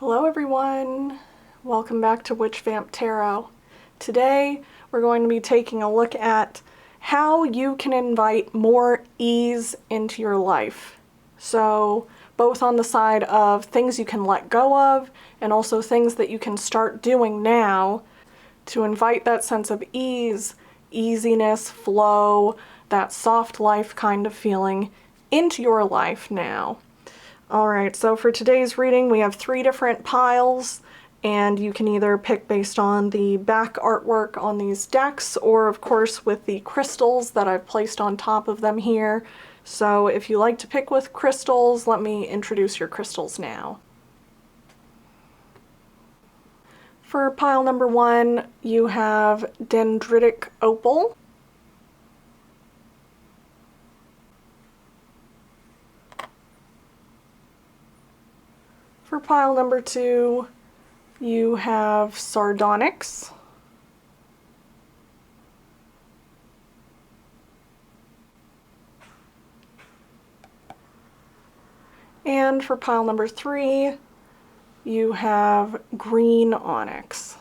Hello everyone! Welcome back to Witch Vamp Tarot. Today we're going to be taking a look at how you can invite more ease into your life. So both on the side of things you can let go of and also things that you can start doing now to invite that sense of ease, easiness, flow, that soft life kind of feeling into your life now. Alright, so for today's reading we have 3 different piles, and you can either pick based on the back artwork on these decks or of course with the crystals that I've placed on top of them here. So if you like to pick with crystals, let me introduce your crystals now. For pile number 1, you have Dendritic Opal. For pile number 2, you have Sardonyx. And for pile number 3, you have green Onyx.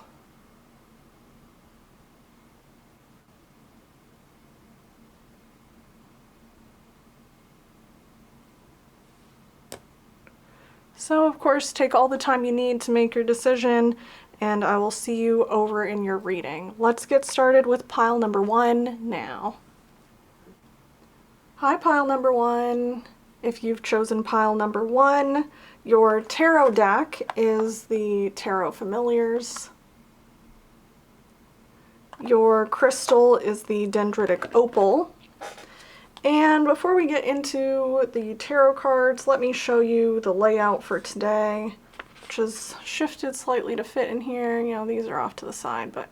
So of course, take all the time you need to make your decision, and I will see you over in your reading. Let's get started with pile number 1 now. Hi, pile number 1. If you've chosen pile number 1, your tarot deck is the Tarot Familiars. Your crystal is the Dendritic Opal. And before we get into the tarot cards, let me show you the layout for today, which is shifted slightly to fit in here. You know, these are off to the side, but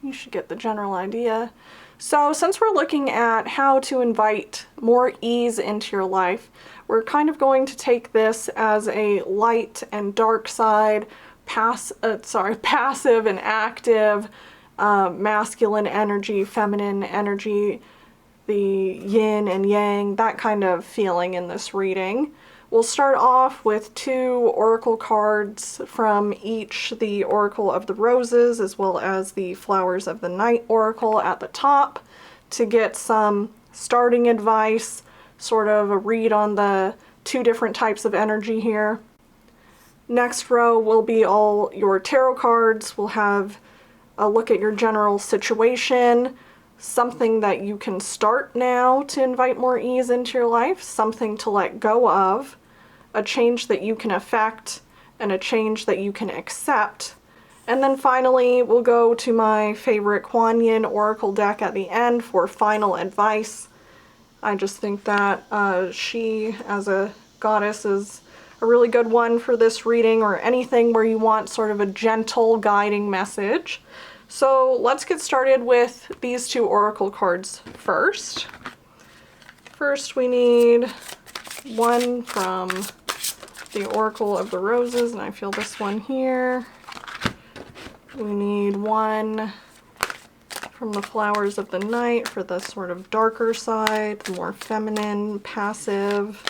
you should get the general idea. So since we're looking at how to invite more ease into your life, we're kind of going to take this as a light and dark side, passive and active, masculine energy, feminine energy, the yin and yang, that kind of feeling in this reading. We'll start off with 2 oracle cards from each the Oracle of the Roses as well as the Flowers of the Night Oracle at the top to get some starting advice, sort of a read on the 2 different types of energy here. Next row will be all your tarot cards. We'll have a look at your general situation, something that you can start now to invite more ease into your life, something to let go of, a change that you can affect, and a change that you can accept. And then finally, we'll go to my favorite Kuan Yin Oracle deck at the end for final advice. I just think that she, as a goddess, is a really good one for this reading, or anything where you want sort of a gentle guiding message. So let's get started with these 2 oracle cards first. First we need one from the Oracle of the Roses, and I feel this one here. We need one from the Flowers of the Night for the sort of darker side, the more feminine, passive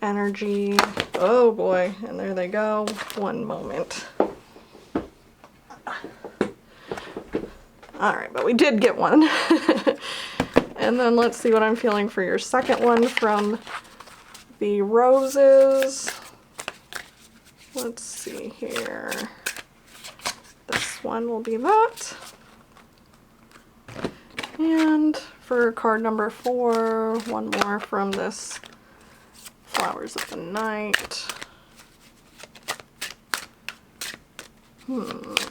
energy. Oh boy, and there they go. One moment. Alright, but we did get one. And then let's see what I'm feeling for your second one from the Roses. Let's see here. This one will be that. And for card number 4, one more from this Flowers of the Night. Let's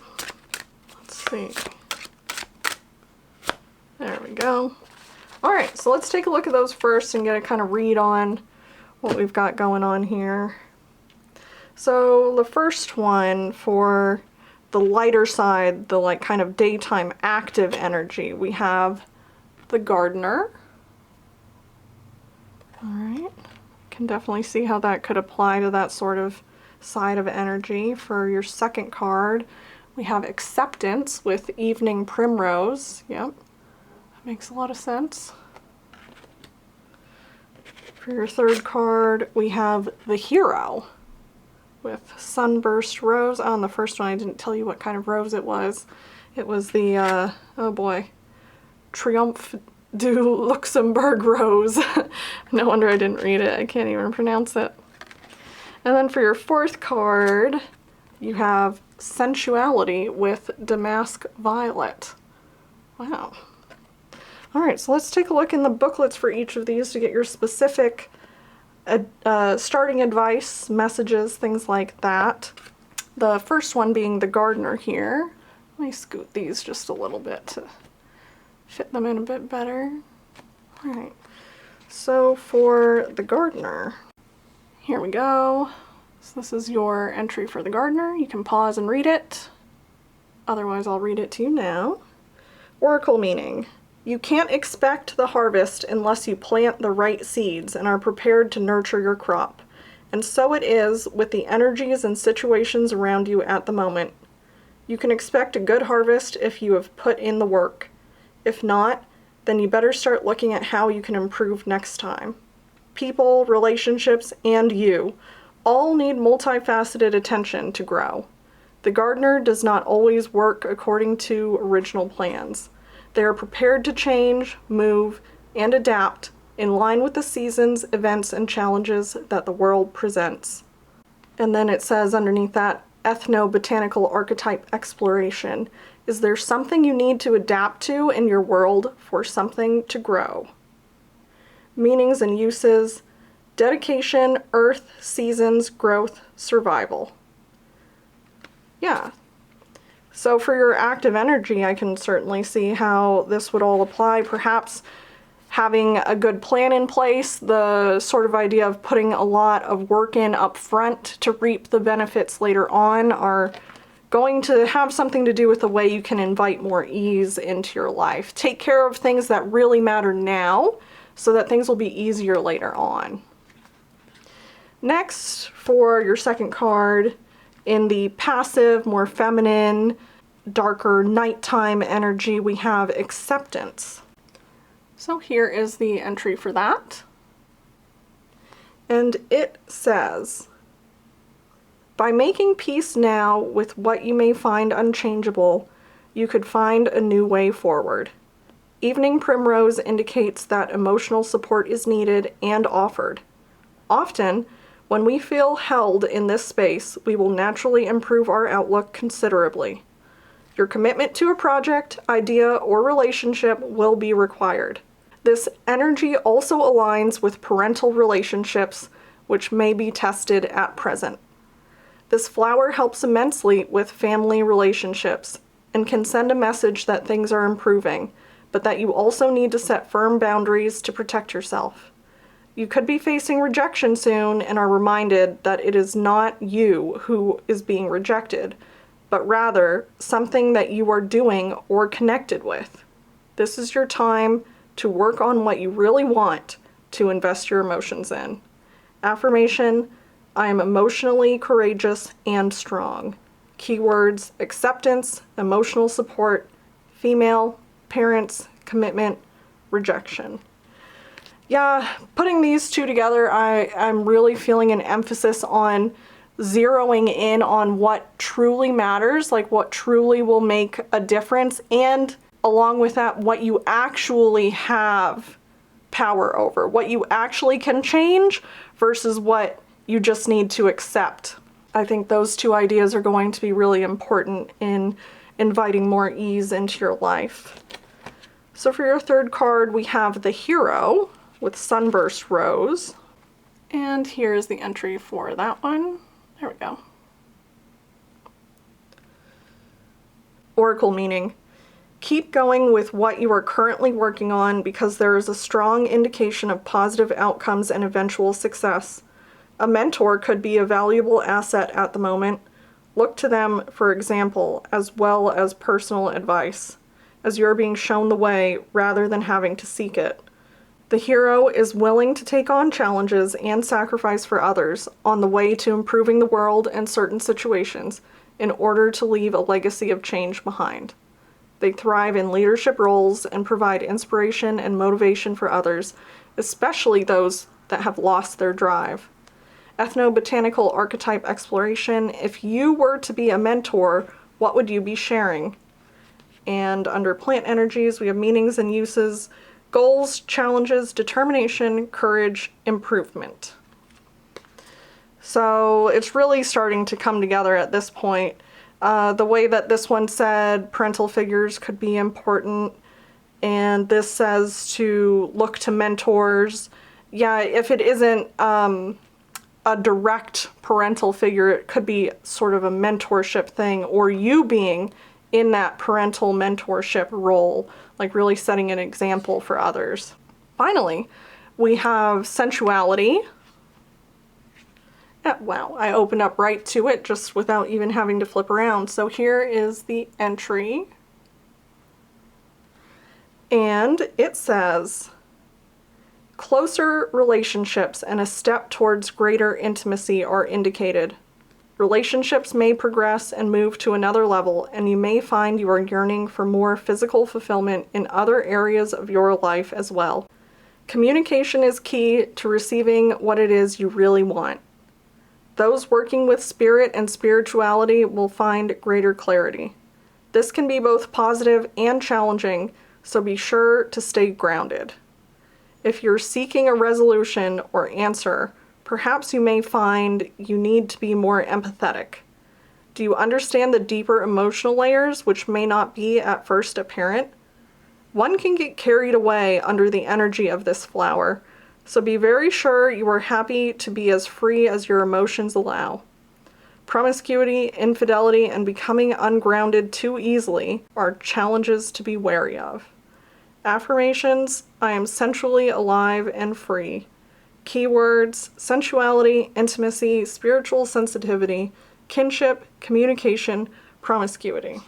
see. There we go. Alright, so let's take a look at those first and get a kind of read on what we've got going on here. So the first one, for the lighter side, the like kind of daytime active energy, we have the Gardener. Alright, can definitely see how that could apply to that sort of side of energy. For your second card, we have Acceptance with Evening Primrose. Yep. Makes a lot of sense. For your third card, we have the Hero with Sunburst Rose. On the first one I didn't tell you what kind of rose it was. It was the, oh boy, Triomphe du Luxembourg Rose. No wonder I didn't read it. I can't even pronounce it. And then for your fourth card, you have Sensuality with Damask Violet. Wow. Alright, so let's take a look in the booklets for each of these to get your specific starting advice, messages, things like that. The first one being the Gardener here. Let me scoot these just a little bit to fit them in a bit better. Alright, so for the Gardener, here we go. So this is your entry for the Gardener. You can pause and read it. Otherwise, I'll read it to you now. Oracle meaning. You can't expect the harvest unless you plant the right seeds and are prepared to nurture your crop. And so it is with the energies and situations around you at the moment. You can expect a good harvest if you have put in the work. If not, then you better start looking at how you can improve next time. People, relationships, and you all need multifaceted attention to grow. The Gardener does not always work according to original plans. They are prepared to change, move, and adapt in line with the seasons, events, and challenges that the world presents. And then it says underneath that, ethnobotanical archetype exploration. Is there something you need to adapt to in your world for something to grow? Meanings and uses: dedication, earth, seasons, growth, survival. Yeah. So for your active energy, I can certainly see how this would all apply. Perhaps having a good plan in place, the sort of idea of putting a lot of work in up front to reap the benefits later on are going to have something to do with the way you can invite more ease into your life. Take care of things that really matter now so that things will be easier later on. Next, for your second card, in the passive, more feminine, darker nighttime energy, we have Acceptance. So here is the entry for that. And it says, by making peace now with what you may find unchangeable, you could find a new way forward. Evening Primrose indicates that emotional support is needed and offered. Often, when we feel held in this space, we will naturally improve our outlook considerably. Your commitment to a project, idea, or relationship will be required. This energy also aligns with parental relationships, which may be tested at present. This flower helps immensely with family relationships and can send a message that things are improving, but that you also need to set firm boundaries to protect yourself. You could be facing rejection soon and are reminded that it is not you who is being rejected, but rather something that you are doing or connected with. This is your time to work on what you really want to invest your emotions in. Affirmation: I am emotionally courageous and strong. Keywords: acceptance, emotional support, female, parents, commitment, rejection. Yeah, putting these two together, I'm really feeling an emphasis on zeroing in on what truly matters, like what truly will make a difference, and along with that, what you actually have power over, what you actually can change versus what you just need to accept. I think those two ideas are going to be really important in inviting more ease into your life. So for your third card, we have the Hero with Sunburst Rose. And here's the entry for that one. There we go. Oracle meaning: keep going with what you are currently working on because there is a strong indication of positive outcomes and eventual success. A mentor could be a valuable asset at the moment. Look to them for example, as well as personal advice, as you're being shown the way rather than having to seek it. The Hero is willing to take on challenges and sacrifice for others on the way to improving the world and certain situations in order to leave a legacy of change behind. They thrive in leadership roles and provide inspiration and motivation for others, especially those that have lost their drive. Ethnobotanical archetype exploration. If you were to be a mentor, what would you be sharing? And under plant energies, we have meanings and uses, goals, challenges, determination, courage, improvement. So it's really starting to come together at this point. The way that this one said parental figures could be important, and this says to look to mentors. Yeah, if it isn't a direct parental figure, it could be sort of a mentorship thing, or you being in that parental mentorship role, like really setting an example for others. Finally, we have sensuality. Wow, I opened up right to it just without even having to flip around. So here is the entry. And it says, closer relationships and a step towards greater intimacy are indicated. Relationships may progress and move to another level, and you may find you are yearning for more physical fulfillment in other areas of your life as well. Communication is key to receiving what it is you really want. Those working with spirit and spirituality will find greater clarity. This can be both positive and challenging, so be sure to stay grounded. If you're seeking a resolution or answer, perhaps you may find you need to be more empathetic. Do you understand the deeper emotional layers which may not be at first apparent? One can get carried away under the energy of this flower, so be very sure you are happy to be as free as your emotions allow. Promiscuity, infidelity, and becoming ungrounded too easily are challenges to be wary of. Affirmations: I am sensually alive and free. Keywords: sensuality, intimacy, spiritual sensitivity, kinship, communication, promiscuity.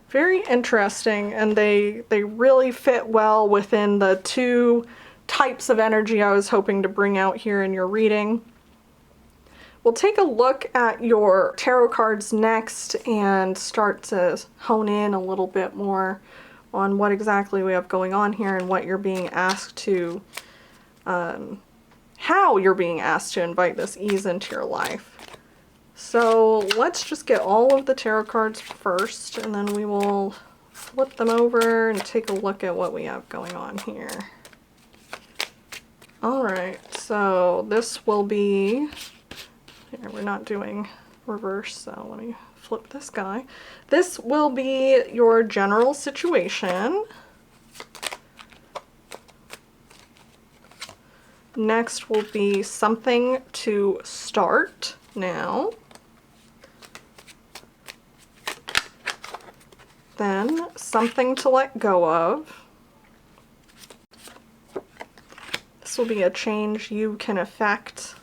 Very interesting, and they really fit well within the two types of energy I was hoping to bring out here in your reading. We'll take a look at your tarot cards next and start to hone in a little bit more on what exactly we have going on here and what you're being asked to how you're being asked to invite this ease into your life. So let's just get all of the tarot cards first, and then we will flip them over and take a look at what we have going on here. Alright, so this will be, here, we're not doing reverse, so let me flip this guy. This will be your general situation. Next will be something to start now. Then something to let go of. This will be a change you can affect.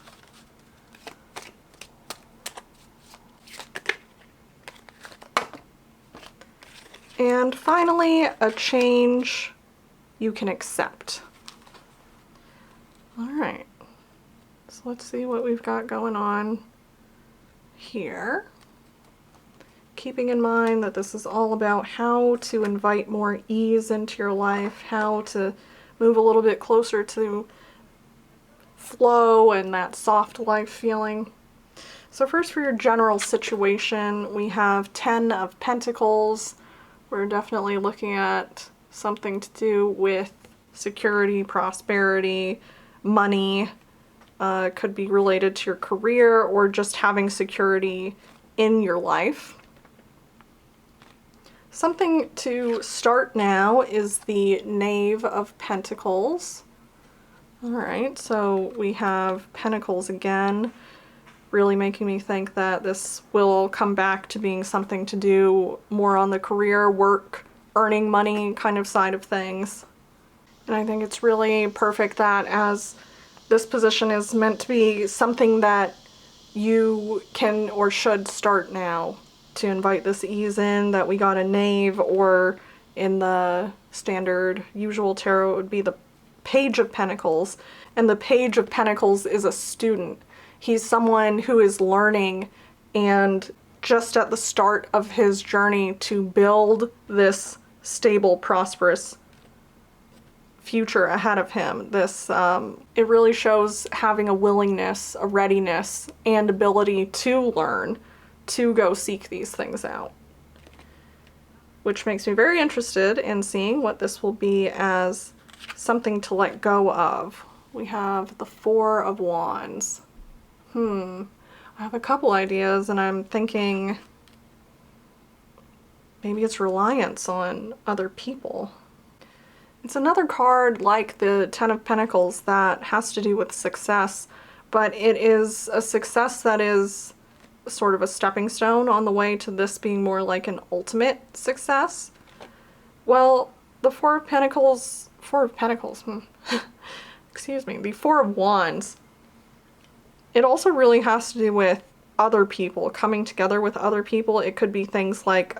And finally, a change you can accept. Alright, so let's see what we've got going on here. Keeping in mind that this is all about how to invite more ease into your life, how to move a little bit closer to flow and that soft life feeling. So first, for your general situation, we have 10 of Pentacles. We're definitely looking at something to do with security, prosperity, money. Could be related to your career or just having security in your life. Something to start now is the Knave of Pentacles. Alright, so we have Pentacles again, really making me think that this will come back to being something to do more on the career, work, earning money kind of side of things. And I think it's really perfect that as this position is meant to be something that you can or should start now to invite this ease in, that we got a Knave, or in the standard usual tarot it would be the Page of Pentacles, and the Page of Pentacles is a student. He's someone who is learning and just at the start of his journey to build this stable, prosperous future ahead of him. This, it really shows having a willingness, a readiness, and ability to learn, to go seek these things out. Which makes me very interested in seeing what this will be as something to let go of. We have the Four of Wands. I have a couple ideas, and I'm thinking maybe it's reliance on other people. It's another card like the Ten of Pentacles that has to do with success, but it is a success that is sort of a stepping stone on the way to this being more like an ultimate success. Well, the Four of Pentacles, excuse me, the Four of Wands, it also really has to do with other people, coming together with other people. It could be things like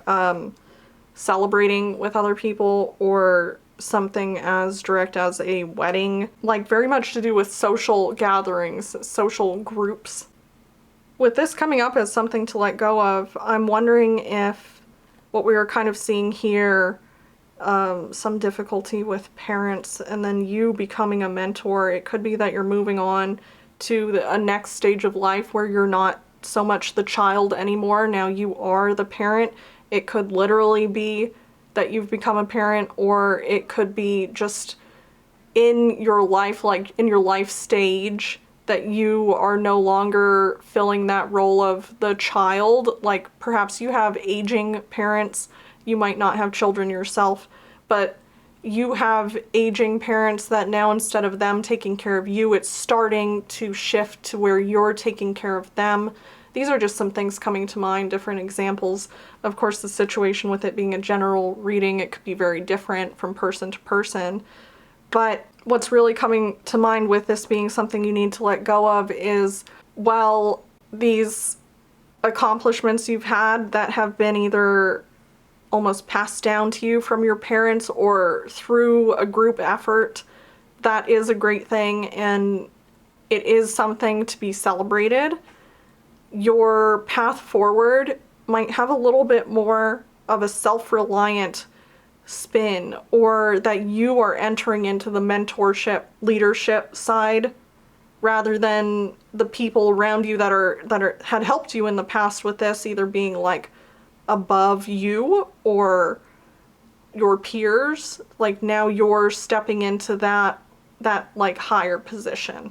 celebrating with other people, or something as direct as a wedding, like very much to do with social gatherings, social groups. With this coming up as something to let go of, I'm wondering if what we are kind of seeing here, some difficulty with parents, and then you becoming a mentor. It could be that you're moving on to a next stage of life where you're not so much the child anymore. Now you are the parent. It could literally be that you've become a parent, or it could be just in your life, like in your life stage, that you are no longer filling that role of the child. Like perhaps you have aging parents, you might not have children yourself, but you have aging parents that now, instead of them taking care of you, it's starting to shift to where you're taking care of them. These are just some things coming to mind, different examples. Of course, the situation with it being a general reading, it could be very different from person to person. But what's really coming to mind with this being something you need to let go of is, well, these accomplishments you've had that have been either almost passed down to you from your parents or through a group effort, that is a great thing, and it is something to be celebrated. Your path forward might have a little bit more of a self-reliant spin, or that you are entering into the mentorship, leadership side, rather than the people around you that had helped you in the past with this, either being like above you or your peers. Like now you're stepping into that like higher position.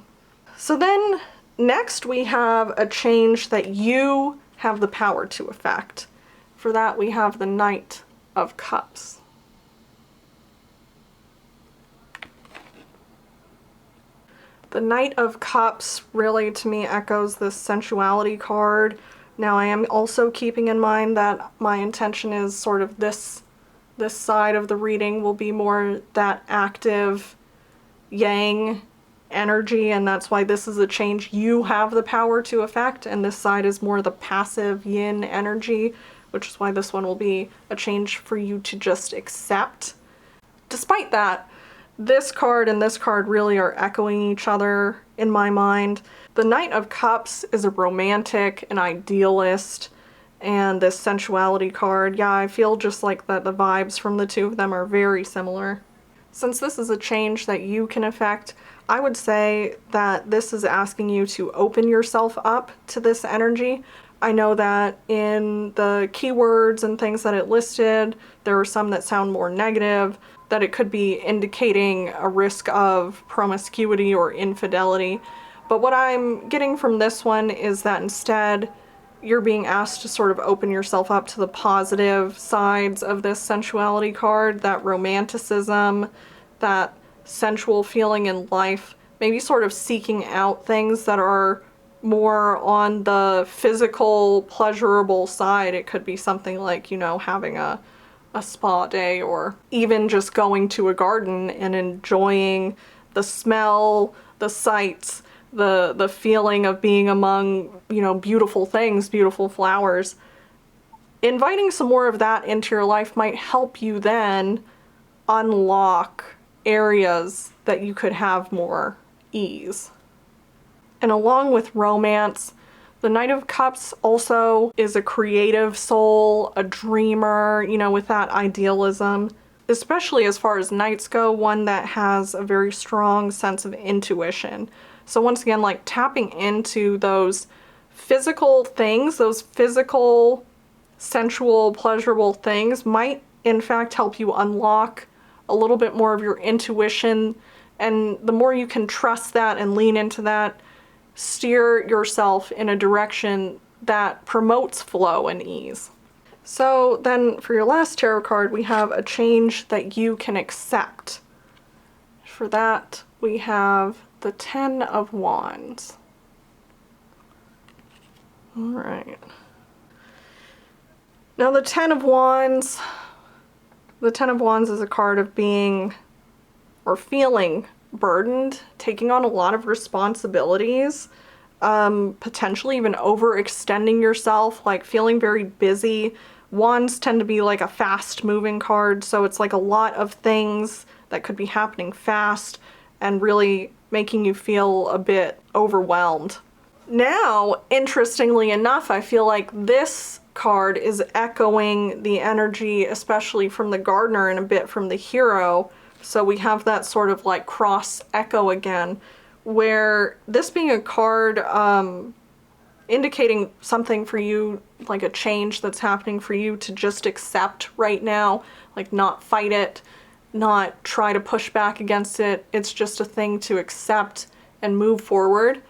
So then next we have a change that you have the power to effect. For that we have the Knight of Cups. The Knight of Cups really to me echoes this sensuality card. Now I am also keeping in mind that my intention is sort of this side of the reading will be more that active yang energy, and that's why this is a change you have the power to affect, and this side is more the passive yin energy, which is why this one will be a change for you to just accept. Despite that, this card and this card really are echoing each other in my mind. The Knight of Cups is a romantic, an idealist, and this sensuality card, yeah, I feel just like that the vibes from the two of them are very similar. Since this is a change that you can affect, I would say that this is asking you to open yourself up to this energy. I know that in the keywords and things that it listed, there are some that sound more negative, that it could be indicating a risk of promiscuity or infidelity. But what I'm getting from this one is that instead you're being asked to sort of open yourself up to the positive sides of this sensuality card, that romanticism, that sensual feeling in life, maybe sort of seeking out things that are more on the physical, pleasurable side. It could be something like, you know, having a spa day, or even just going to a garden and enjoying the smell, the sights, the feeling of being among, you know, beautiful things, beautiful flowers. Inviting some more of that into your life might help you then unlock areas that you could have more ease. And along with romance, the Knight of Cups also is a creative soul, a dreamer, you know, with that idealism. especially as far as nights go, one that has a very strong sense of intuition. So once again, like tapping into those physical things, those physical, sensual, pleasurable things might in fact help you unlock a little bit more of your intuition. And the more you can trust that and lean into that, steer yourself in a direction that promotes flow and ease. So then for your last tarot card, we have a change that you can accept. For that, we have the 10 of Wands. All right. Now the 10 of Wands is a card of being or feeling burdened, taking on a lot of responsibilities, potentially even overextending yourself, like feeling very busy. Wands tend to be like a fast moving card, so it's like a lot of things that could be happening fast and really making you feel a bit overwhelmed. Now, interestingly enough, I feel like this card is echoing the energy, especially from the Gardener and a bit from the Hero. So we have that sort of like cross echo again, where this being a card indicating something for you, like a change that's happening for you to just accept right now, like not fight it, not try to push back against it. It's just a thing to accept and move forward.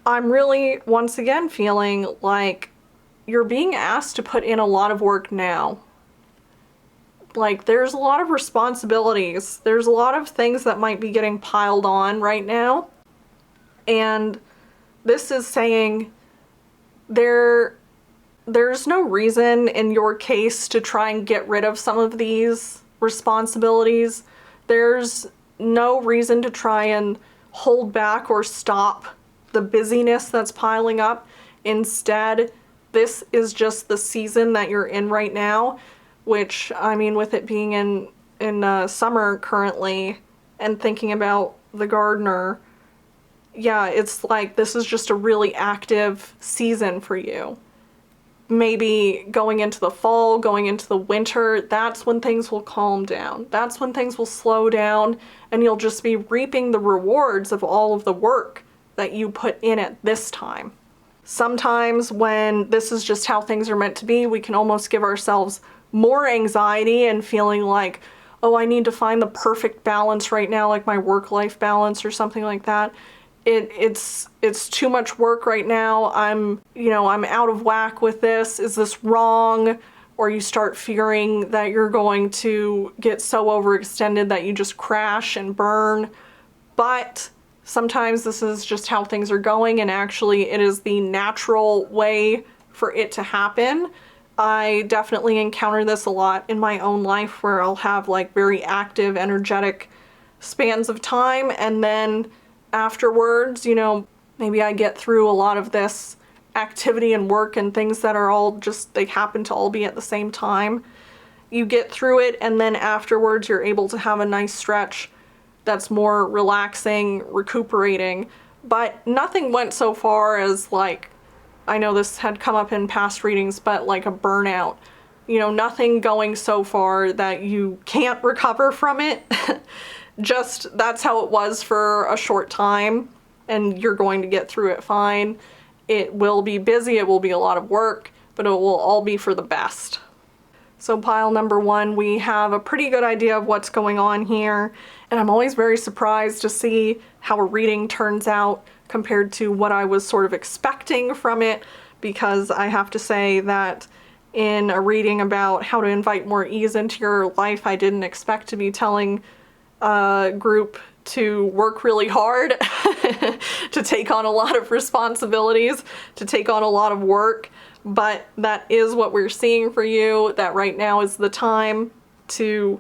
I'm really, once again, feeling like you're being asked to put in a lot of work now. Like, there's a lot of responsibilities. There's a lot of things that might be getting piled on right now. And this is saying there's no reason in your case to try and get rid of some of these responsibilities. There's no reason to try and hold back or stop the busyness that's piling up. Instead, this is just the season that you're in right now, which, I mean, with it being in summer currently and thinking about the Gardener, yeah, it's like this is just a really active season for you. Maybe going into the fall, going into the winter, that's when things will calm down. That's when things will slow down and you'll just be reaping the rewards of all of the work that you put in at this time. Sometimes when this is just how things are meant to be, we can almost give ourselves more anxiety and feeling like, oh, I need to find the perfect balance right now, like my work-life balance or something like that. It's too much work right now. I'm out of whack with this. Is this wrong? Or you start fearing that you're going to get so overextended that you just crash and burn. But sometimes this is just how things are going, and actually it is the natural way for it to happen. I definitely encounter this a lot in my own life where I'll have like very active, energetic spans of time, and then afterwards, maybe I get through a lot of this activity and work and things that are all just, they happen to all be at the same time. You get through it, and then afterwards you're able to have a nice stretch that's more relaxing, recuperating. But nothing went so far as, like, I know this had come up in past readings, but like a burnout. Nothing going so far that you can't recover from it. Just that's how it was for a short time, and you're going to get through it fine. It will be busy, it will be a lot of work, but it will all be for the best. So pile number 1, we have a pretty good idea of what's going on here, and I'm always very surprised to see how a reading turns out compared to what I was sort of expecting from it, because I have to say that in a reading about how to invite more ease into your life, I didn't expect to be telling a group to work really hard, to take on a lot of responsibilities, to take on a lot of work. But that is what we're seeing for you, that right now is the time to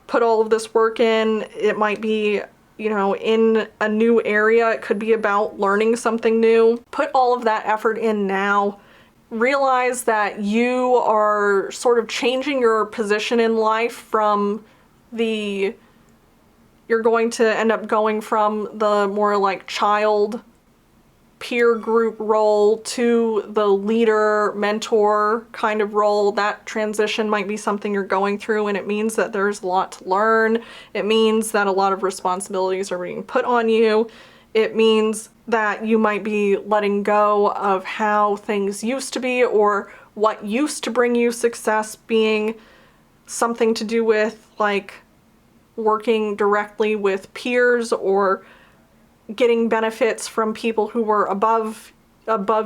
put all of this work in. It might be, in a new area. It could be about learning something new. Put all of that effort in now. Realize that you are sort of changing your position in life from you're going to end up going from the more like child peer group role to the leader, mentor kind of role. That transition might be something you're going through, and it means that there's a lot to learn. It means that a lot of responsibilities are being put on you. It means that you might be letting go of how things used to be, or what used to bring you success being something to do with like working directly with peers or getting benefits from people who were above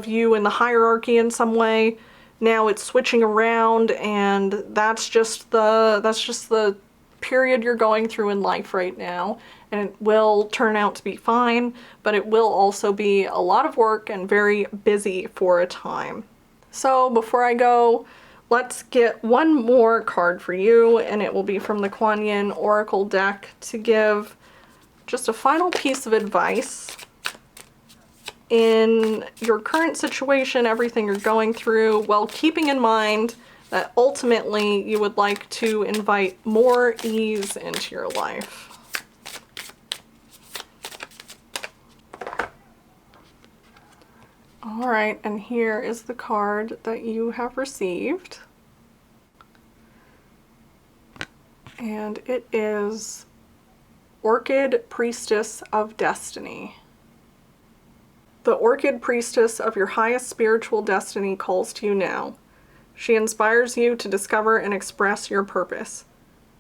you in the hierarchy in some way. Now it's switching around, and that's just the period you're going through in life right now, and it will turn out to be fine, but it will also be a lot of work and very busy for a time. So before I go, let's get one more card for you, and it will be from the Kuan Yin Oracle deck to give just a final piece of advice in your current situation, everything you're going through, while keeping in mind that ultimately you would like to invite more ease into your life. All right, and here is the card that you have received. And it is Orchid Priestess of Destiny. The Orchid Priestess of your highest spiritual destiny calls to you now. She inspires you to discover and express your purpose.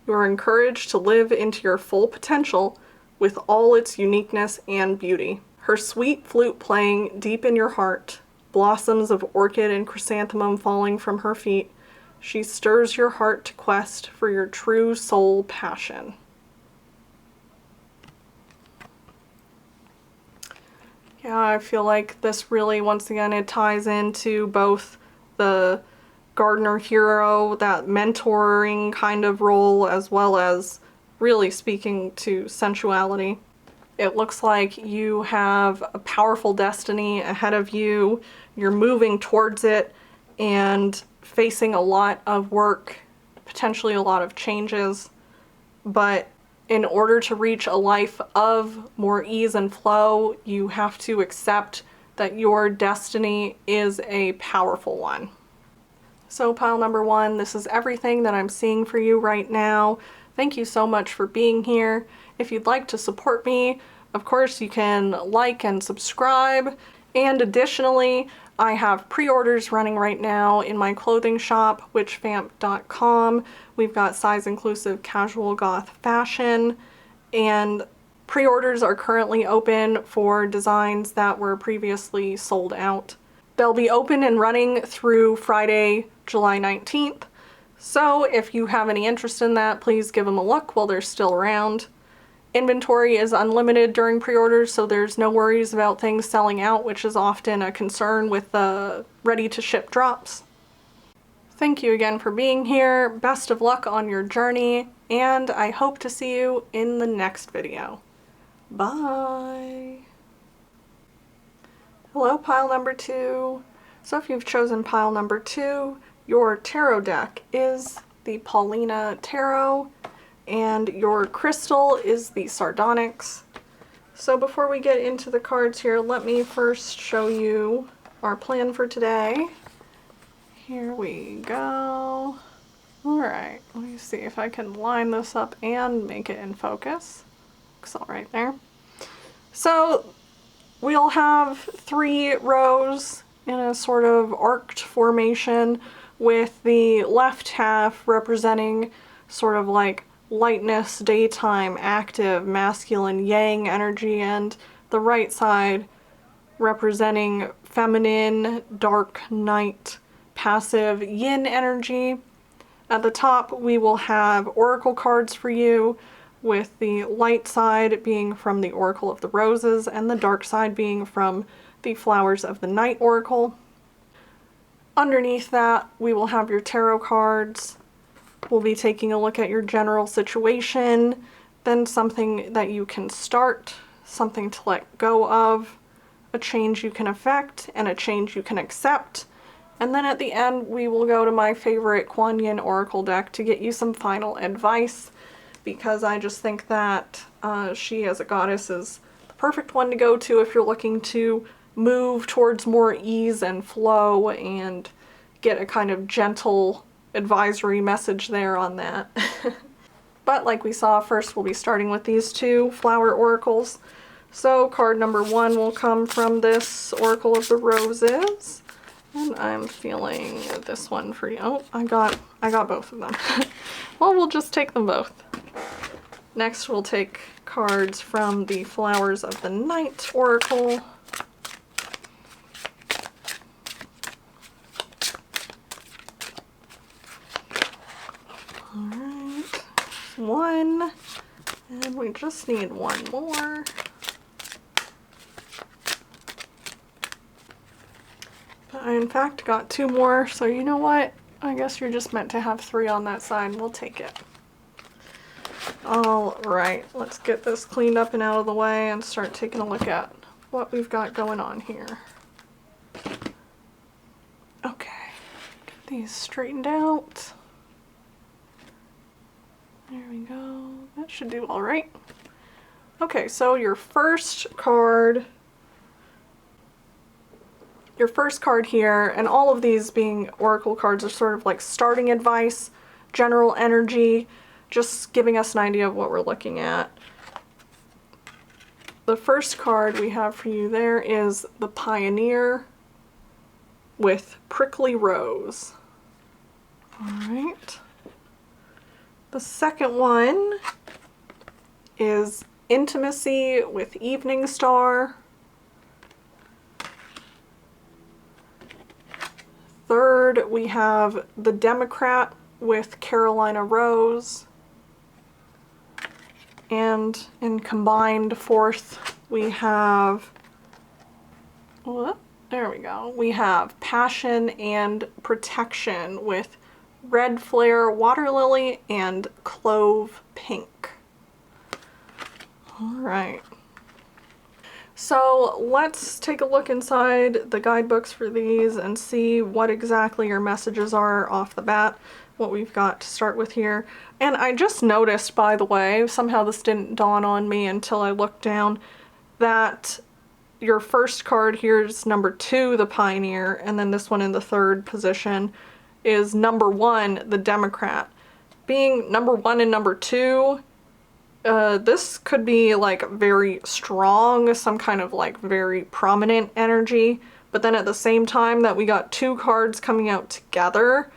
You are encouraged to live into your full potential with all its uniqueness and beauty. Her sweet flute playing deep in your heart, blossoms of orchid and chrysanthemum falling from her feet, she stirs your heart to quest for your true soul passion. Yeah, I feel like this really, once again, it ties into both the gardener hero, that mentoring kind of role, as well as really speaking to sensuality. It looks like you have a powerful destiny ahead of you. You're moving towards it and facing a lot of work, potentially a lot of changes, but in order to reach a life of more ease and flow, you have to accept that your destiny is a powerful one. So pile number one, this is everything that I'm seeing for you right now. Thank you so much for being here. If you'd like to support me, of course you can like and subscribe. And additionally, I have pre-orders running right now in my clothing shop, witchvamp.com. We've got size-inclusive casual goth fashion, and pre-orders are currently open for designs that were previously sold out. They'll be open and running through Friday, July 19th. So if you have any interest in that, please give them a look while they're still around. Inventory is unlimited during pre-orders, so there's no worries about things selling out, which is often a concern with the ready-to-ship drops. Thank you again for being here. Best of luck on your journey, and I hope to see you in the next video. Bye! Hello, pile number two. So if you've chosen pile number two, your tarot deck is the Paulina Tarot, and your crystal is the Sardonyx. So before we get into the cards here, let me first show you our plan for today. Here we go. Alright, let me see if I can line this up and make it in focus. Looks all right there. So we'll have 3 rows in a sort of arced formation, with the left half representing sort of like lightness, daytime, active, masculine, yang energy, and the right side representing feminine, dark, night, passive, yin energy. At the top we will have oracle cards for you, with the light side being from the Oracle of the Roses and the dark side being from the Flowers of the Night Oracle. Underneath that we will have your tarot cards. We'll be taking a look at your general situation, then something that you can start, something to let go of, a change you can affect, and a change you can accept. And then at the end, we will go to my favorite Kuan Yin Oracle deck to get you some final advice, because I just think that she as a goddess is the perfect one to go to if you're looking to move towards more ease and flow and get a kind of gentle advisory message there on that. But like we saw, first we'll be starting with these two flower oracles. So card number 1 will come from this Oracle of the Roses. And I'm feeling this one for you. Oh, I got both of them. Well, we'll just take them both. Next we'll take cards from the Flowers of the Night Oracle. Alright, 1, and we just need 1 more. But I in fact got 2 more, so you know what? I guess you're just meant to have 3 on that side. We'll take it. Alright, let's get this cleaned up and out of the way and start taking a look at what we've got going on here. Okay, get these straightened out. There we go. That should do all right. Okay, so your first card here, and all of these being oracle cards are sort of like starting advice, general energy, just giving us an idea of what we're looking at. The first card we have for you there is the Pioneer with Prickly Rose. All right. The second one is Intimacy with Evening Star. Third, we have the Democrat with Carolina Rose. And in combined fourth, we have, there we go, we have Passion and Protection with Red Flare Water Lily and Clove Pink. All right. So let's take a look inside the guidebooks for these and see what exactly your messages are off the bat, what we've got to start with here. And I just noticed, by the way, somehow this didn't dawn on me until I looked down, that your first card here is number 2, the Pioneer, and then this one in the 3rd position is number 1, the Democrat. Being number 1 and number 2, this could be like very strong, some kind of like very prominent energy, but then at the same time that we got 2 cards coming out together,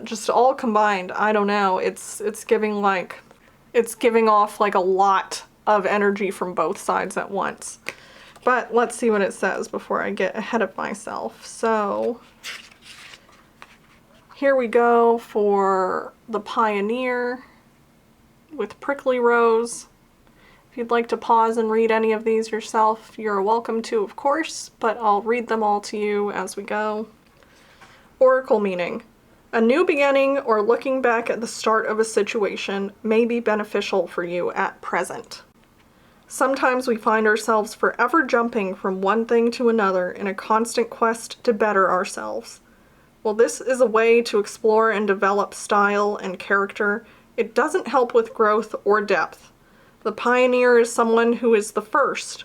just all combined, I don't know, it's giving off like a lot of energy from both sides at once. But let's see what it says before I get ahead of myself. So here we go for the Pioneer with Prickly Rose. If you'd like to pause and read any of these yourself, you're welcome to, of course, but I'll read them all to you as we go. Oracle meaning. A new beginning or looking back at the start of a situation may be beneficial for you at present. Sometimes we find ourselves forever jumping from one thing to another in a constant quest to better ourselves. While this is a way to explore and develop style and character, it doesn't help with growth or depth. The Pioneer is someone who is the first,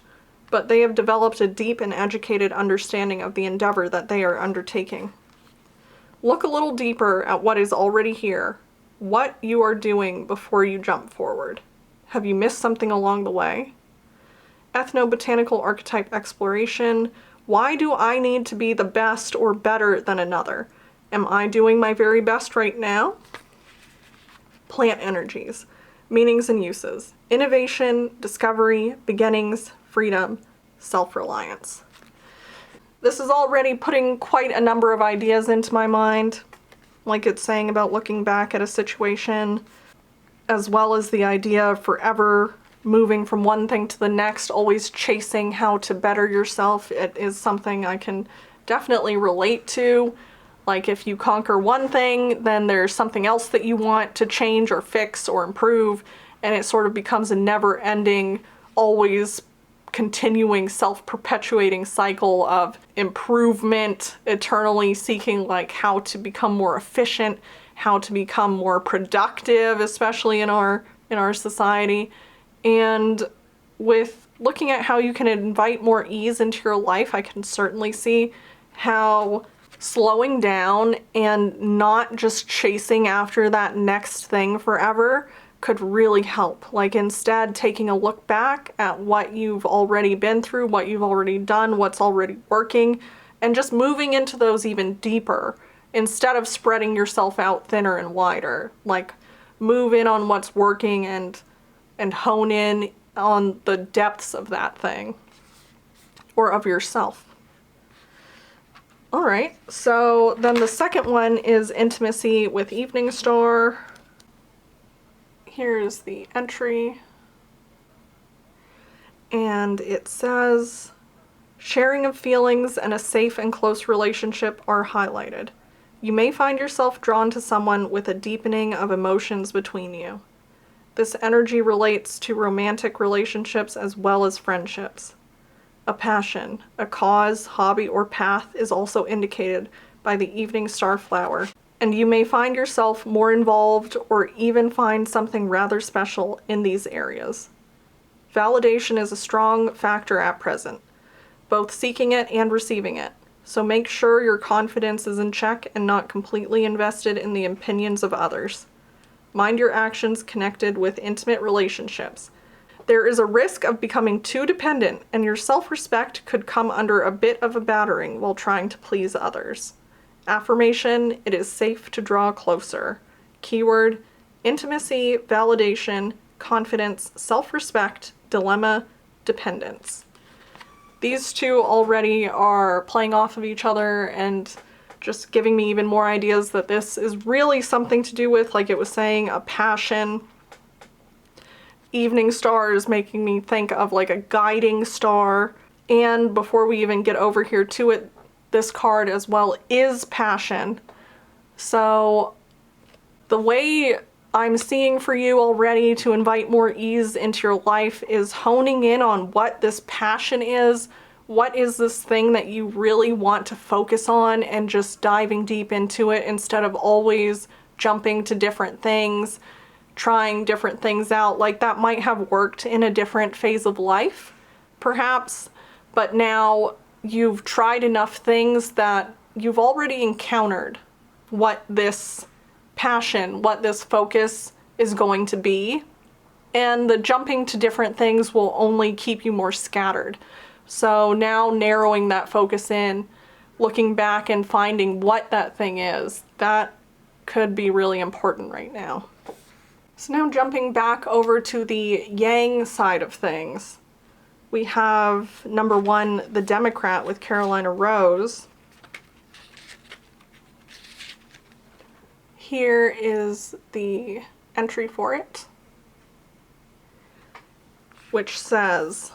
but they have developed a deep and educated understanding of the endeavor that they are undertaking. Look a little deeper at what is already here, what you are doing before you jump forward. Have you missed something along the way? Ethnobotanical archetype exploration. Why do I need to be the best or better than another? Am I doing my very best right now? Plant energies. Meanings and uses. Innovation, discovery, beginnings, freedom, self-reliance. This is already putting quite a number of ideas into my mind, like it's saying about looking back at a situation, as well as the idea of forever moving from one thing to the next, always chasing how to better yourself. It is something I can definitely relate to. Like if you conquer one thing, then there's something else that you want to change or fix or improve, and it sort of becomes a never-ending, always continuing, self-perpetuating cycle of improvement, eternally seeking like how to become more efficient, how to become more productive, especially in our society. And with looking at how you can invite more ease into your life, I can certainly see how slowing down and not just chasing after that next thing forever could really help. Like, instead taking a look back at what you've already been through, what you've already done, what's already working, and just moving into those even deeper instead of spreading yourself out thinner and wider. Like, move in on what's working and hone in on the depths of that thing or of yourself. All right, so then the second one is intimacy with Evening Star. Here's the entry. And it says, sharing of feelings and a safe and close relationship are highlighted. You may find yourself drawn to someone with a deepening of emotions between you. This energy relates to romantic relationships as well as friendships. A passion, a cause, hobby, or path is also indicated by the Evening Star flower, and you may find yourself more involved or even find something rather special in these areas. Validation is a strong factor at present, both seeking it and receiving it, so make sure your confidence is in check and not completely invested in the opinions of others. Mind your actions connected with intimate relationships. There is a risk of becoming too dependent, and your self-respect could come under a bit of a battering while trying to please others. Affirmation, it is safe to draw closer. Keyword, intimacy, validation, confidence, self-respect, dilemma, dependence. These two already are playing off of each other and just giving me even more ideas that this is really something to do with, like it was saying, a passion. Evening Star is making me think of like a guiding star. And before we even get over here to it, this card as well is passion. So the way I'm seeing for you already to invite more ease into your life is honing in on what this passion is. What is this thing that you really want to focus on, and just diving deep into it instead of always jumping to different things, trying different things out. Like, that might have worked in a different phase of life, perhaps, but now you've tried enough things that you've already encountered what this passion, what this focus is going to be, and the jumping to different things will only keep you more scattered. So now narrowing that focus in, looking back and finding what that thing is, that could be really important right now. So now jumping back over to the Yang side of things, we have number one, the Democrat with Carolina Rose. Here is the entry for it, which says,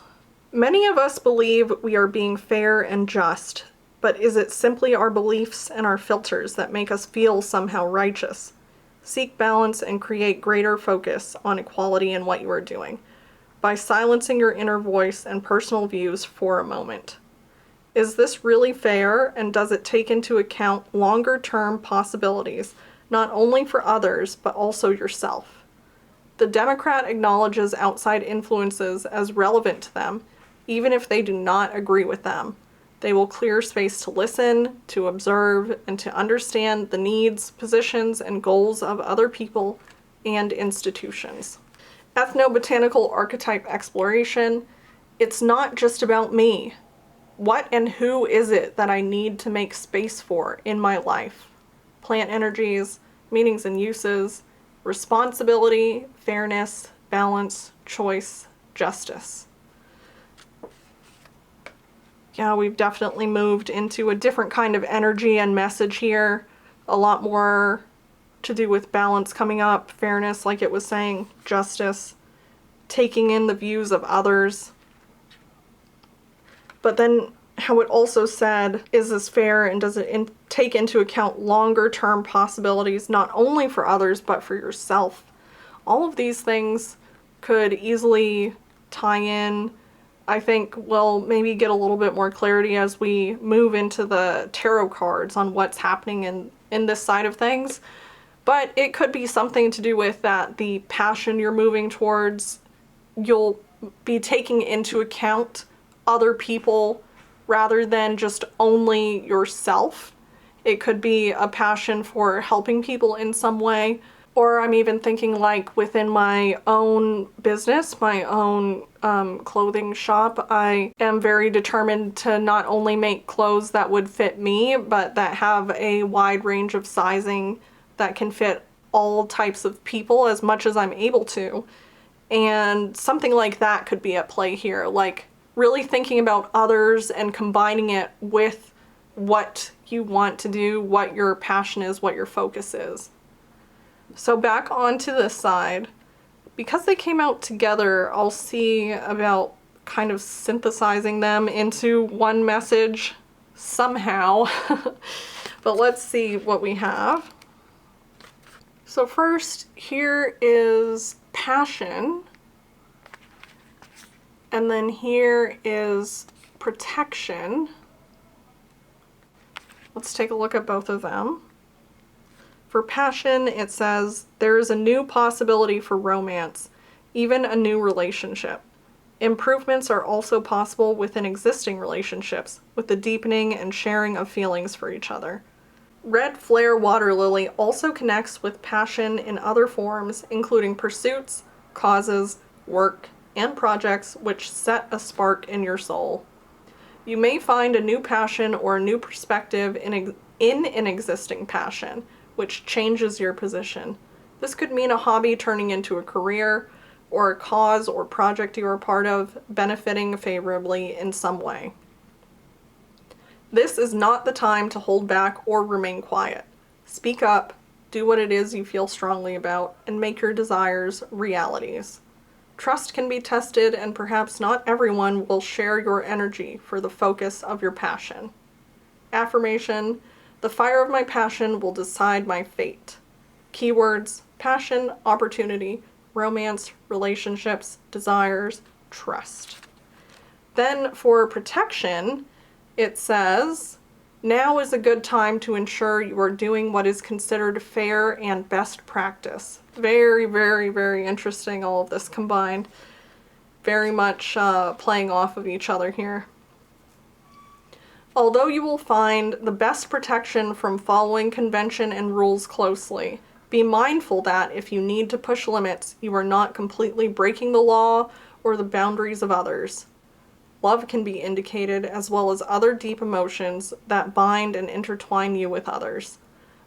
many of us believe we are being fair and just, but is it simply our beliefs and our filters that make us feel somehow righteous? Seek balance and create greater focus on equality in what you are doing by silencing your inner voice and personal views for a moment. Is this really fair, and does it take into account longer-term possibilities, not only for others, but also yourself? The Democrat acknowledges outside influences as relevant to them, even if they do not agree with them. They will clear space to listen, to observe, and to understand the needs, positions, and goals of other people and institutions. Ethnobotanical archetype exploration. It's not just about me. What and who is it that I need to make space for in my life? Plant energies, meanings and uses, responsibility, fairness, balance, choice, justice. Yeah, we've definitely moved into a different kind of energy and message here. A lot more to do with balance coming up, fairness, like it was saying, justice, taking in the views of others. But then how it also said, is this fair, and does it take into account longer term possibilities, not only for others, but for yourself? All of these things could easily tie in. I think we'll maybe get a little bit more clarity as we move into the tarot cards on what's happening in this side of things. But it could be something to do with that the passion you're moving towards, you'll be taking into account other people rather than just only yourself. It could be a passion for helping people in some way, or I'm even thinking like within my own business, my own clothing shop, I am very determined to not only make clothes that would fit me, but that have a wide range of sizing that can fit all types of people as much as I'm able to. And something like that could be at play here, like really thinking about others and combining it with what you want to do, what your passion is, what your focus is. So back onto this side, because they came out together, I'll see about kind of synthesizing them into one message somehow. But let's see what we have. So first, here is passion, and then here is protection. Let's take a look at both of them. For passion, it says, there is a new possibility for romance, even a new relationship. Improvements are also possible within existing relationships, with the deepening and sharing of feelings for each other. Red flare water lily also connects with passion in other forms, including pursuits, causes, work, and projects which set a spark in your soul. You may find a new passion or a new perspective in an existing passion, which changes your position. This could mean a hobby turning into a career, or a cause or project you are part of benefiting favorably in some way. This is not the time to hold back or remain quiet. Speak up, do what it is you feel strongly about, and make your desires realities. Trust can be tested, and perhaps not everyone will share your energy for the focus of your passion. Affirmation: the fire of my passion will decide my fate. Keywords: passion, opportunity, romance, relationships, desires, trust. Then for protection, it says, now is a good time to ensure you are doing what is considered fair and best practice. Very, very, very interesting, all of this combined. Very much playing off of each other here. Although you will find the best protection from following convention and rules closely, be mindful that if you need to push limits, you are not completely breaking the law or the boundaries of others. Love can be indicated, as well as other deep emotions that bind and intertwine you with others.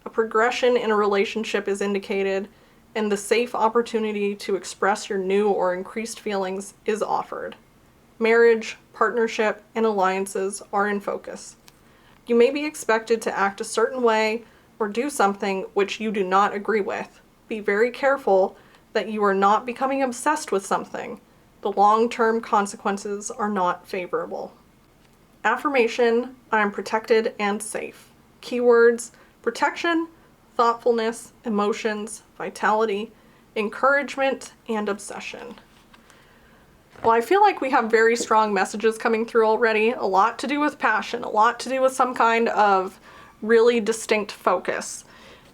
A progression in a relationship is indicated, and the safe opportunity to express your new or increased feelings is offered. Marriage, partnership, and alliances are in focus. You may be expected to act a certain way or do something which you do not agree with. Be very careful that you are not becoming obsessed with something. The long-term consequences are not favorable. Affirmation: I am protected and safe. Keywords: protection, thoughtfulness, emotions, vitality, encouragement, and obsession. Well, I feel like we have very strong messages coming through already. A lot to do with passion, a lot to do with some kind of really distinct focus.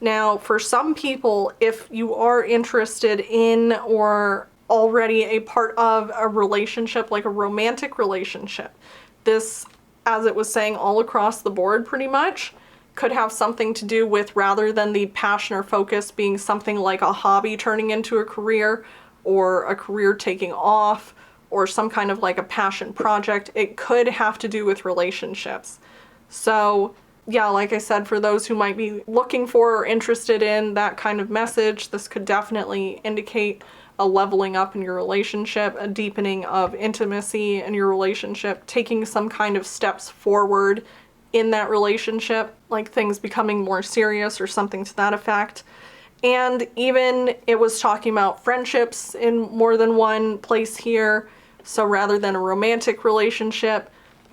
Now, for some people, if you are interested in or already a part of a relationship, like a romantic relationship, this, as it was saying all across the board pretty much, could have something to do with, rather than the passion or focus being something like a hobby turning into a career, or a career taking off, or some kind of like a passion project, it could have to do with relationships. So yeah, like I said, for those who might be looking for or interested in that kind of message, this could definitely indicate a leveling up in your relationship, a deepening of intimacy in your relationship, taking some kind of steps forward in that relationship, like things becoming more serious or something to that effect. And even it was talking about friendships in more than one place here. So rather than a romantic relationship,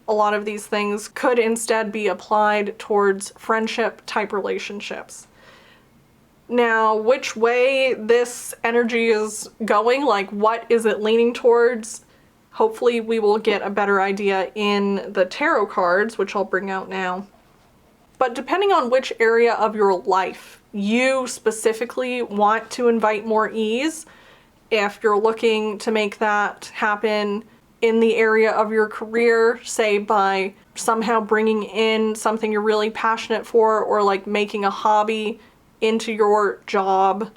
a lot of these things could instead be applied towards friendship type relationships. Now, which way this energy is going, like what is it leaning towards? Hopefully we will get a better idea in the tarot cards, which I'll bring out now. But depending on which area of your life you specifically want to invite more ease, If you're looking to make that happen in the area of your career, say by somehow bringing in something you're really passionate for, or like making a hobby into your job,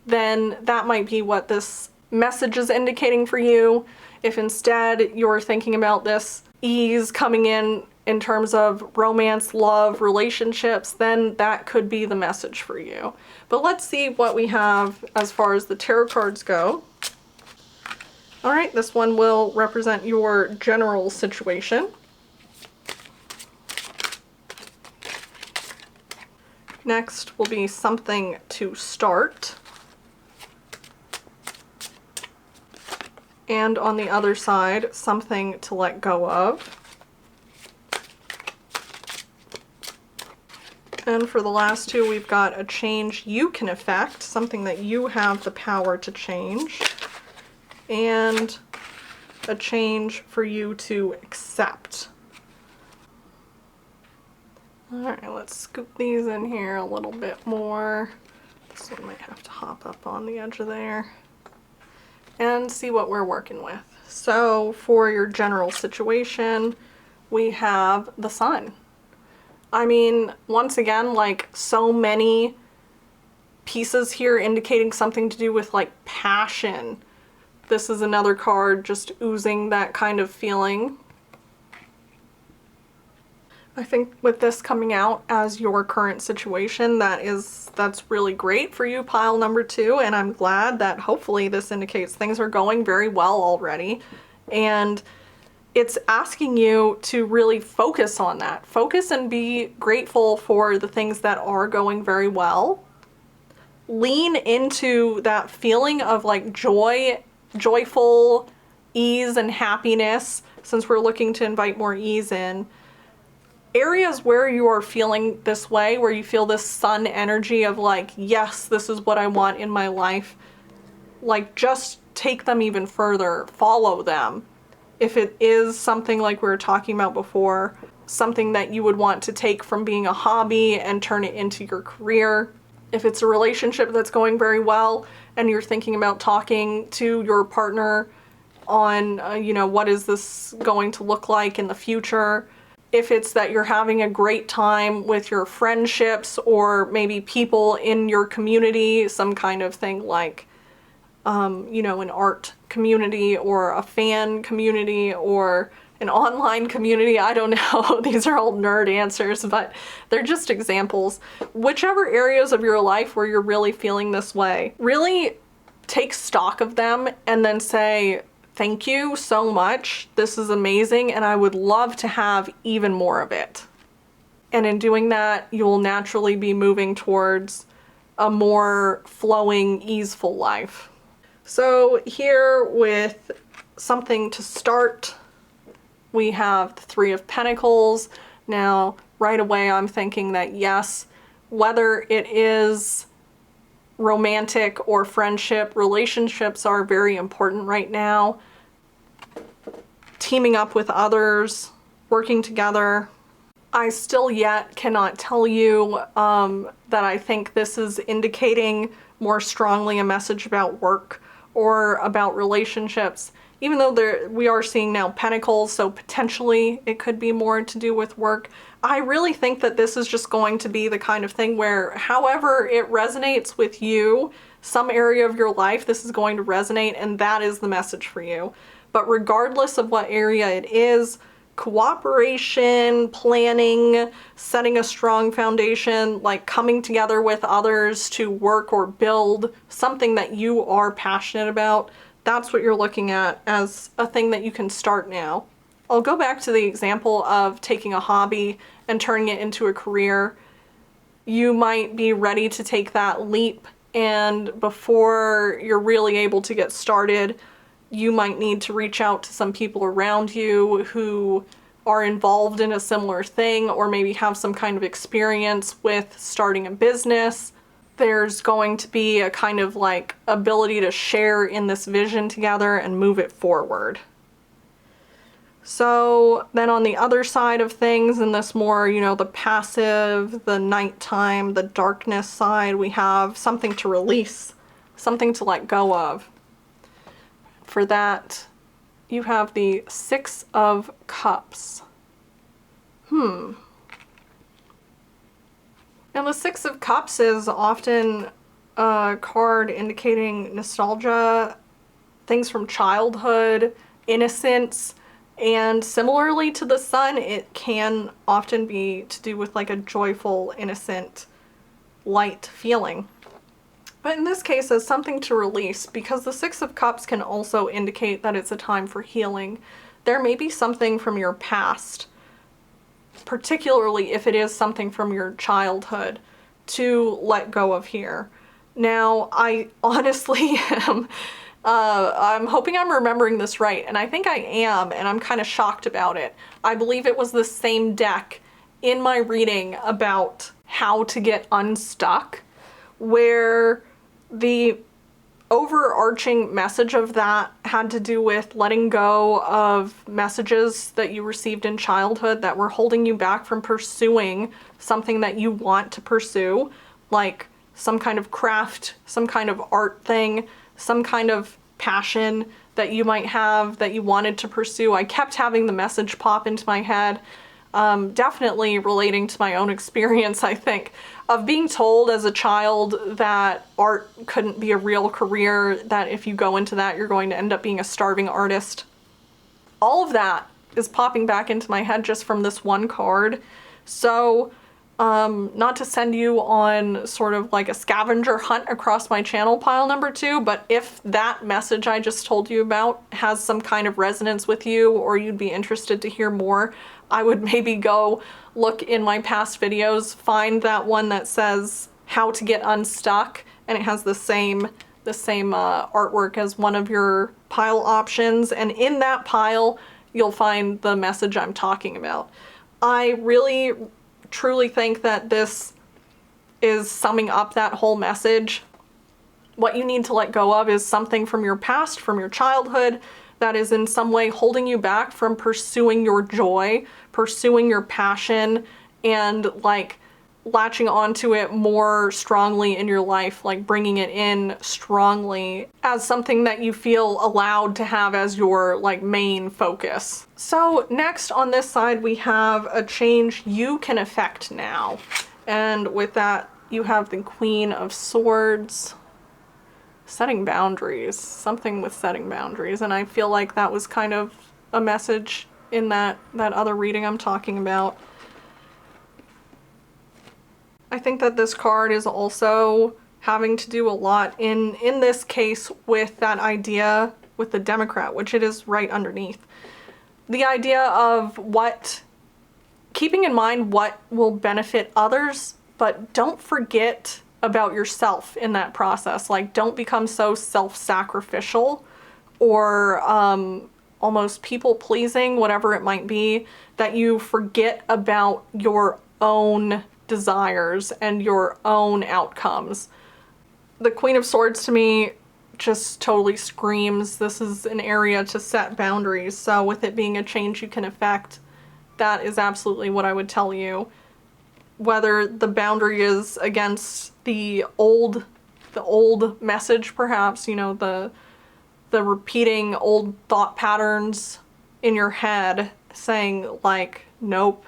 then that might be what this message is indicating for you. If instead you're thinking about this ease coming in terms of romance, love, relationships, then that could be the message for you. But let's see what we have as far as the tarot cards go. All right, this one will represent your general situation. Next will be something to start. And on the other side, something to let go of. And for the last two, we've got a change you can affect, something that you have the power to change, and a change for you to accept. All right, let's scoop these in here a little bit more. This one might have to hop up on the edge of there. And see what we're working with. So for your general situation, we have the Sun. I mean, once again, like so many pieces here indicating something to do with like passion. This is another card just oozing that kind of feeling. I think with this coming out as your current situation, that's really great for you, pile number 2, and I'm glad that hopefully this indicates things are going very well already. And it's asking you to really focus on that. Focus and be grateful for the things that are going very well. Lean into that feeling of like joyful ease and happiness, since we're looking to invite more ease in. Areas where you are feeling this way, where you feel this sun energy of like, yes, this is what I want in my life, like just take them even further, follow them. If it is something like we were talking about before, something that you would want to take from being a hobby and turn it into your career. If it's a relationship that's going very well and you're thinking about talking to your partner on, what is this going to look like in the future? If it's that you're having a great time with your friendships or maybe people in your community, some kind of thing like, an art community or a fan community or an online community, I don't know. These are all nerd answers, but they're just examples. Whichever areas of your life where you're really feeling this way, really take stock of them and then say, thank you so much. This is amazing, and I would love to have even more of it. And in doing that, you'll naturally be moving towards a more flowing, easeful life. So here with something to start, we have the 3 of Pentacles. Now, right away, I'm thinking that yes, whether it is romantic or friendship, relationships are very important right now. Teaming up with others, working together. I still yet cannot tell you that I think this is indicating more strongly a message about work or about relationships. Even though we are seeing now Pentacles, so potentially it could be more to do with work. I really think that this is just going to be the kind of thing where however it resonates with you, some area of your life, this is going to resonate, and that is the message for you. But regardless of what area it is, cooperation, planning, setting a strong foundation, like coming together with others to work or build something that you are passionate about, that's what you're looking at as a thing that you can start now. I'll go back to the example of taking a hobby and turning it into a career. You might be ready to take that leap, and before you're really able to get started, you might need to reach out to some people around you who are involved in a similar thing or maybe have some kind of experience with starting a business. There's going to be a kind of like ability to share in this vision together and move it forward. So then on the other side of things, in this more, the passive, the nighttime, the darkness side, we have something to release, something to let go of. for that, you have the Six of Cups. And the Six of Cups is often a card indicating nostalgia, things from childhood, innocence, and similarly to the Sun, it can often be to do with like a joyful, innocent, light feeling. But in this case, as something to release, because the Six of Cups can also indicate that it's a time for healing. There may be something from your past, particularly if it is something from your childhood, to let go of here. Now, I honestly am, I'm hoping I'm remembering this right, and I think I am, and I'm kind of shocked about it. I believe it was the same deck in my reading about how to get unstuck, where the overarching message of that had to do with letting go of messages that you received in childhood that were holding you back from pursuing something that you want to pursue, like some kind of craft, some kind of art thing, some kind of passion that you might have that you wanted to pursue. I kept having the message pop into my head, definitely relating to my own experience, I think, of being told as a child that art couldn't be a real career, that if you go into that, you're going to end up being a starving artist. All of that is popping back into my head just from this one card. So, not to send you on sort of like a scavenger hunt across my channel pile number 2, but if that message I just told you about has some kind of resonance with you, or you'd be interested to hear more, I would maybe go look in my past videos, find that one that says how to get unstuck, and it has the same artwork as one of your pile options, and in that pile you'll find the message I'm talking about. I really truly think that this is summing up that whole message. What you need to let go of is something from your past, from your childhood, that is in some way holding you back from pursuing your joy, pursuing your passion, and like latching onto it more strongly in your life, like bringing it in strongly as something that you feel allowed to have as your like main focus. So next on this side, we have a change you can affect now. And with that, you have the Queen of Swords. Setting boundaries, something with setting boundaries, and I feel like that was kind of a message in that other reading I'm talking about. I think that this card is also having to do a lot in this case with that idea with the Democrat, which it is right underneath. The idea of keeping in mind what will benefit others, but don't forget about yourself in that process. Like, don't become so self-sacrificial or almost people-pleasing, whatever it might be, that you forget about your own desires and your own outcomes. The Queen of Swords to me just totally screams this is an area to set boundaries. So with it being a change you can affect, that is absolutely what I would tell you. Whether the boundary is against the old message, perhaps, you know, the repeating old thought patterns in your head saying like, nope,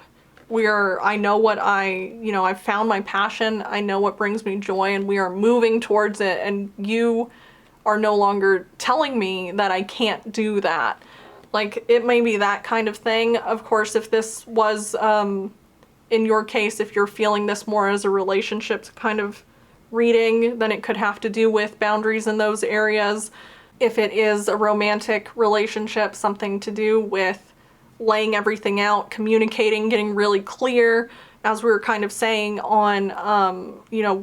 I know what I've found my passion, I know what brings me joy, and we are moving towards it, and you are no longer telling me that I can't do that. Like, it may be that kind of thing. Of course, if this was, in your case, if you're feeling this more as a relationship kind of reading, then it could have to do with boundaries in those areas. If it is a romantic relationship, something to do with laying everything out, communicating, getting really clear, as we were kind of saying, on,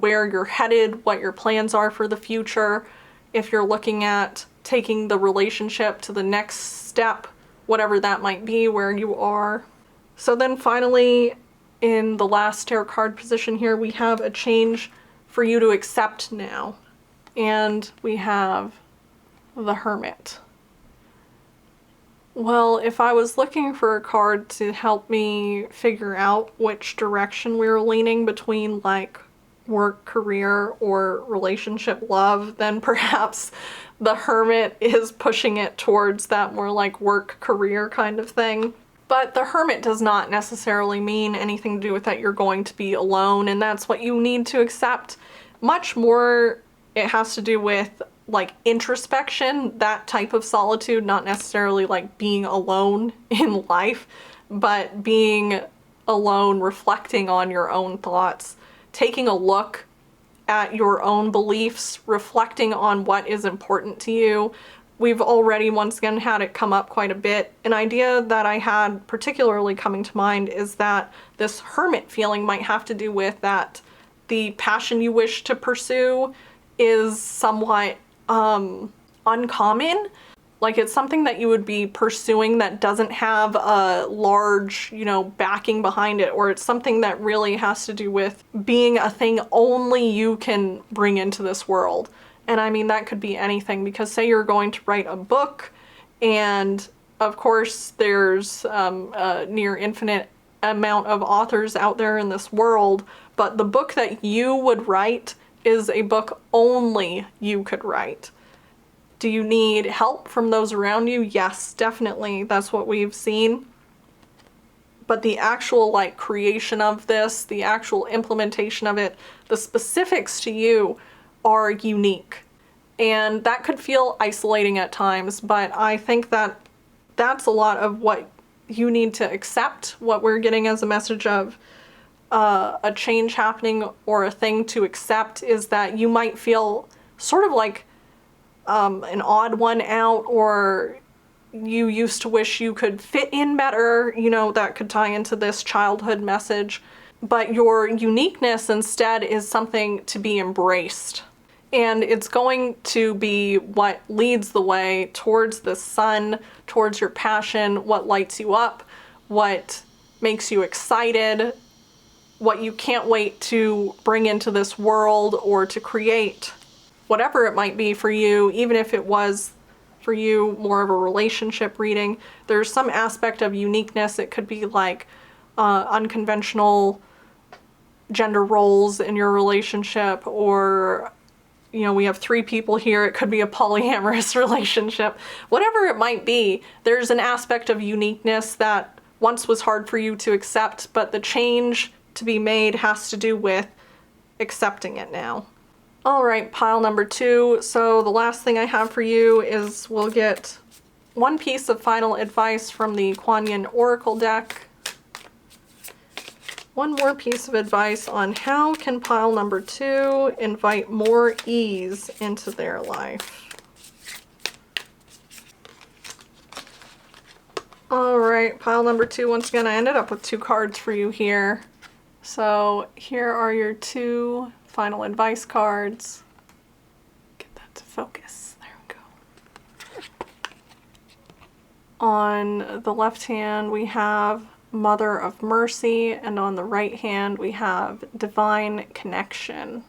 where you're headed, what your plans are for the future. If you're looking at taking the relationship to the next step, whatever that might be, where you are. So then finally, in the last tarot card position here, we have a change for you to accept now. And we have the Hermit. Well, if I was looking for a card to help me figure out which direction we were leaning between, like, work, career, or relationship love, then perhaps the Hermit is pushing it towards that more like work, career kind of thing. But the Hermit does not necessarily mean anything to do with that you're going to be alone, and that's what you need to accept. Much more it has to do with like introspection, that type of solitude, not necessarily like being alone in life, but being alone, reflecting on your own thoughts, taking a look at your own beliefs, reflecting on what is important to you. We've already once again had it come up quite a bit. An idea that I had particularly coming to mind is that this Hermit feeling might have to do with that the passion you wish to pursue is somewhat uncommon. Like it's something that you would be pursuing that doesn't have a large, you know, backing behind it, or it's something that really has to do with being a thing only you can bring into this world. And I mean, that could be anything, because say you're going to write a book, and of course there's a near infinite amount of authors out there in this world, but the book that you would write is a book only you could write. Do you need help from those around you? Yes, definitely. That's what we've seen. But the actual like creation of this, the actual implementation of it, the specifics to you are unique. And that could feel isolating at times, but I think that that's a lot of what you need to accept, what we're getting as a message of a change happening or a thing to accept, is that you might feel sort of like an odd one out, or you used to wish you could fit in better, you know, that could tie into this childhood message. But your uniqueness instead is something to be embraced. And it's going to be what leads the way towards the sun, towards your passion, what lights you up, what makes you excited, what you can't wait to bring into this world or to create. Whatever it might be for you, even if it was for you more of a relationship reading, there's some aspect of uniqueness. It could be like unconventional gender roles in your relationship, or, you know, we have 3 people here, it could be a polyamorous relationship. Whatever it might be, there's an aspect of uniqueness that once was hard for you to accept, but the change to be made has to do with accepting it now. All right, pile number 2. So the last thing I have for you is we'll get one piece of final advice from the Kuan Yin Oracle deck. One more piece of advice on how can pile number 2 invite more ease into their life. All right, pile number 2. Once again, I ended up with 2 cards for you here. So here are your 2 final advice cards. Get that to focus. There we go. On the left hand, we have Mother of Mercy, and on the right hand, we have Divine Connection.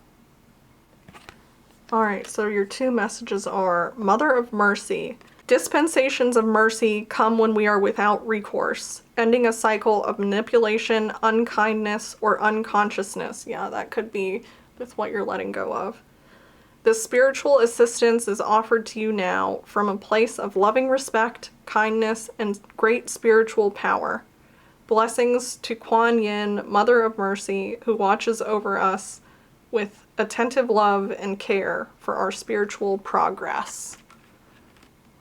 All right, so your 2 messages are Mother of Mercy. Dispensations of mercy come when we are without recourse, ending a cycle of manipulation, unkindness, or unconsciousness. Yeah, that could be with what you're letting go of. This spiritual assistance is offered to you now from a place of loving respect, kindness, and great spiritual power. Blessings to Kuan Yin, Mother of Mercy, who watches over us with attentive love and care for our spiritual progress.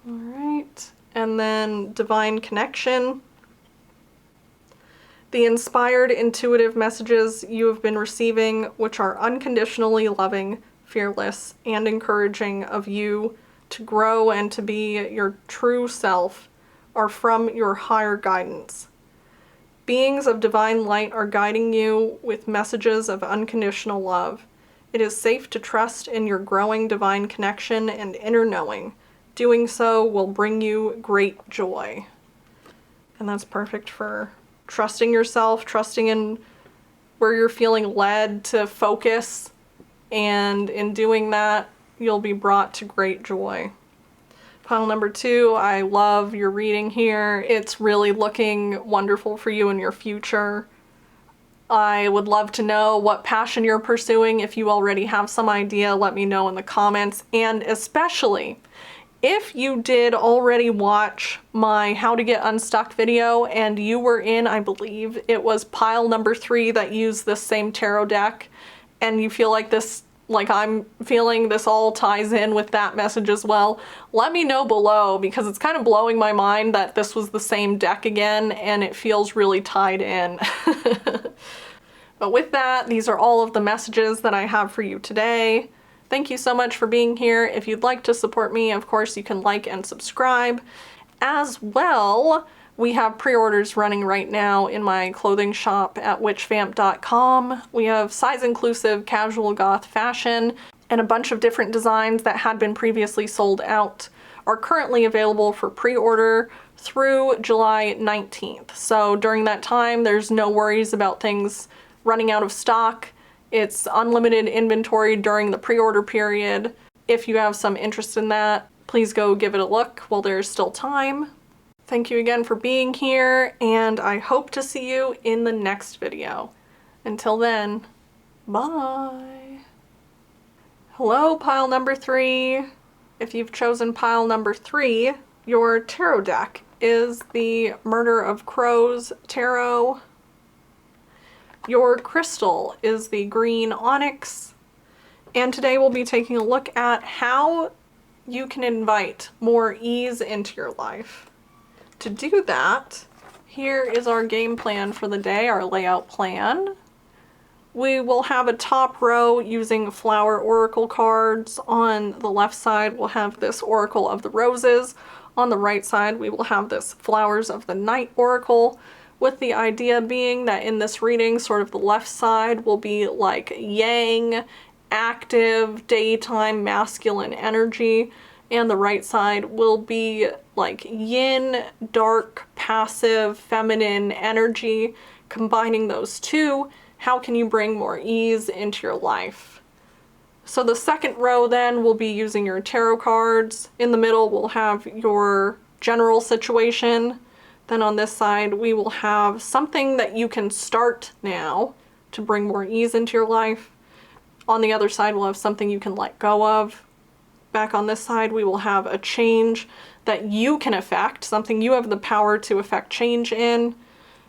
All right, and then Divine Connection. The inspired, intuitive messages you have been receiving, which are unconditionally loving, fearless, and encouraging of you to grow and to be your true self, are from your higher guidance. Beings of divine light are guiding you with messages of unconditional love. It is safe to trust in your growing divine connection and inner knowing. Doing so will bring you great joy. And that's perfect for trusting yourself, trusting in where you're feeling led to focus, and in doing that, you'll be brought to great joy. Pile number 2, I love your reading here. It's really looking wonderful for you in your future. I would love to know what passion you're pursuing. If you already have some idea, let me know in the comments. And especially, if you did already watch my How to Get Unstuck video and you were in, I believe it was pile number 3 that used this same tarot deck, and you feel like this, like I'm feeling, this all ties in with that message as well, let me know below, because it's kind of blowing my mind that this was the same deck again and it feels really tied in. But with that, these are all of the messages that I have for you today. Thank you so much for being here. If you'd like to support me, of course, you can like and subscribe. As well, we have pre-orders running right now in my clothing shop at witchvamp.com. We have size-inclusive casual goth fashion, and a bunch of different designs that had been previously sold out are currently available for pre-order through July 19th. So during that time, there's no worries about things running out of stock. It's unlimited inventory during the pre-order period. If you have some interest in that, please go give it a look while there's still time. Thank you again for being here, and I hope to see you in the next video. Until then, bye. Hello, pile number 3. If you've chosen pile number 3, your tarot deck is the Murder of Crows Tarot. Your crystal is the green Onyx, and today we'll be taking a look at how you can invite more ease into your life. To do that, here is our game plan for the day, our layout plan. We will have a top row using flower oracle cards. On the left side, we'll have this Oracle of the Roses. On the right side, we will have this Flowers of the Night oracle, with the idea being that in this reading, sort of the left side will be like yang, active, daytime, masculine energy, and the right side will be like yin, dark, passive, feminine energy. Combining those two, how can you bring more ease into your life? So the second row then will be using your tarot cards. In the middle, we'll have your general situation. Then on this side, we will have something that you can start now to bring more ease into your life. On the other side, we'll have something you can let go of. Back on this side, we will have a change that you can affect, something you have the power to affect change in.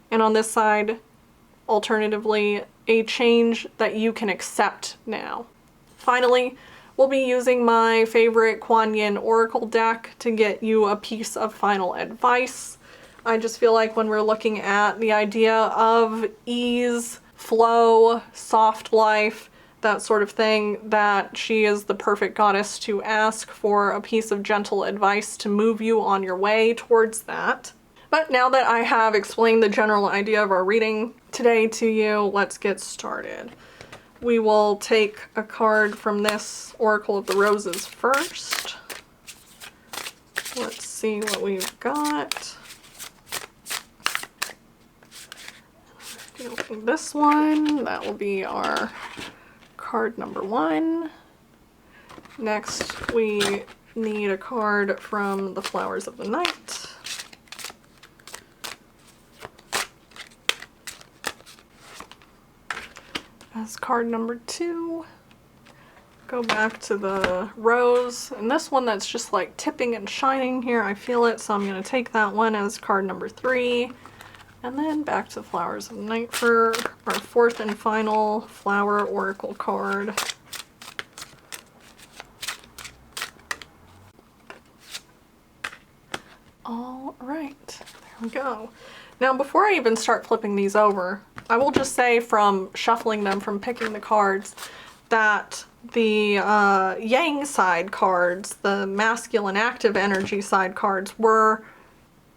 And on this side, alternatively, a change that you can accept now. Finally, we'll be using my favorite Kuan Yin Oracle deck to get you a piece of final advice. I just feel like when we're looking at the idea of ease, flow, soft life, that sort of thing, that she is the perfect goddess to ask for a piece of gentle advice to move you on your way towards that. But now that I have explained the general idea of our reading today to you, let's get started. We will take a card from this Oracle of the Roses first. Let's see what we've got. This one, that will be our card number 1. Next, we need a card from the Flowers of the Night. As card number 2, go back to the rose, and this one that's just like tipping and shining here, I feel it, so I'm going to take that one as card number 3. And then back to Flowers of the Night for our 4th and final flower oracle card. All right, there we go. Now, before I even start flipping these over, I will just say from shuffling them, from picking the cards, that the yang side cards, the masculine active energy side cards, were,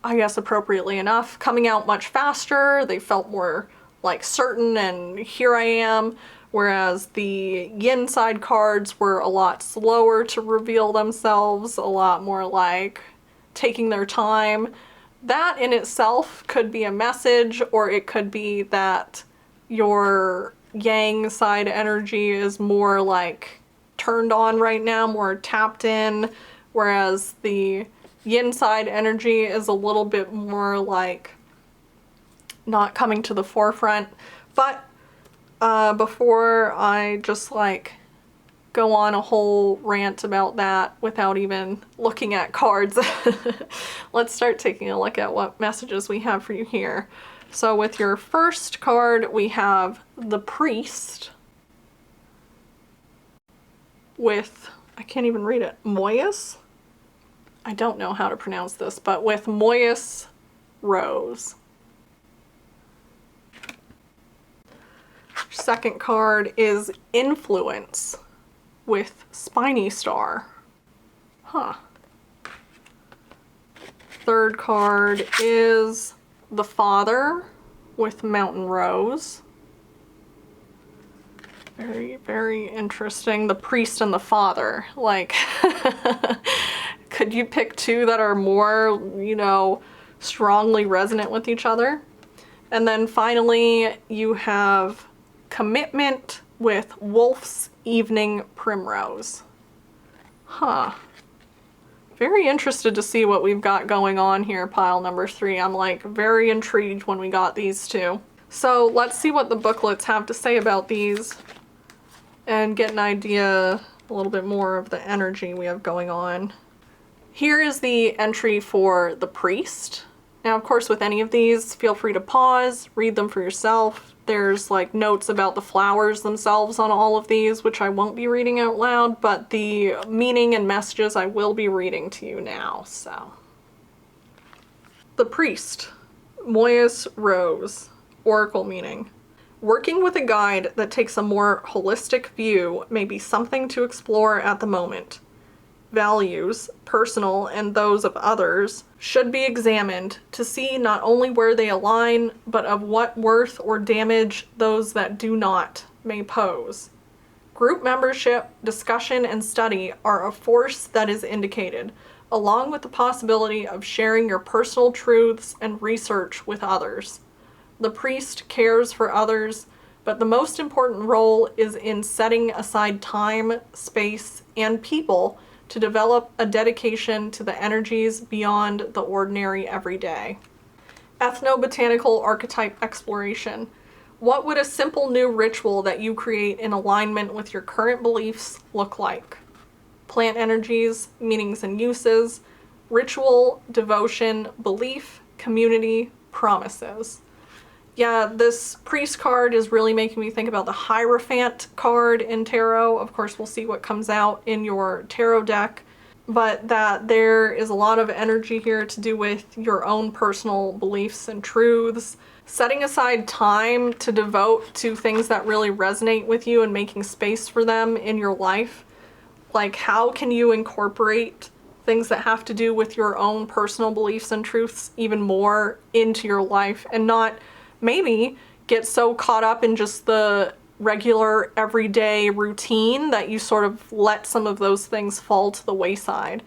I guess appropriately enough, coming out much faster. They felt more like certain and here I am, whereas the yin side cards were a lot slower to reveal themselves, a lot more like taking their time. That in itself could be a message, or it could be that your yang side energy is more like turned on right now, more tapped in, whereas the yin side energy is a little bit more like not coming to the forefront. But before I just like go on a whole rant about that without even looking at cards, let's start taking a look at what messages we have for you here. So with your first card, we have the Priest with, I can't even read it, Moyas? I don't know how to pronounce this, but with Moyas Rose. Second card is Influence with Spiny Star. Huh. Third card is the Father with Mountain Rose. Very, very interesting. The Priest and the Father. Like, could you pick two that are more, you know, strongly resonant with each other? And then finally, you have Commitment with Wolf's Evening Primrose. Huh. Very interested to see what we've got going on here, pile number 3. I'm like very intrigued when we got these two. So let's see what the booklets have to say about these and get an idea a little bit more of the energy we have going on. Here is the entry for the Priest. Now, of course, with any of these, feel free to pause, read them for yourself. There's like notes about the flowers themselves on all of these, which I won't be reading out loud, but the meaning and messages I will be reading to you now, so. The Priest, Moyas Rose, Oracle meaning. Working with a guide that takes a more holistic view may be something to explore at the moment. Values, personal and those of others, should be examined to see not only where they align, but of what worth or damage those that do not may pose. Group membership, discussion, and study are a force that is indicated, along with the possibility of sharing your personal truths and research with others. The Priest cares for others, but the most important role is in setting aside time, space, and people to develop a dedication to the energies beyond the ordinary everyday. Ethnobotanical archetype exploration. What would a simple new ritual that you create in alignment with your current beliefs look like? Plant energies, meanings and uses, ritual, devotion, belief, community, promises. Yeah, this Priest card is really making me think about the Hierophant card in tarot. Of course, we'll see what comes out in your tarot deck, but that there is a lot of energy here to do with your own personal beliefs and truths, setting aside time to devote to things that really resonate with you and making space for them in your life. Like, how can you incorporate things that have to do with your own personal beliefs and truths even more into your life and not maybe get so caught up in just the regular everyday routine that you sort of let some of those things fall to the wayside.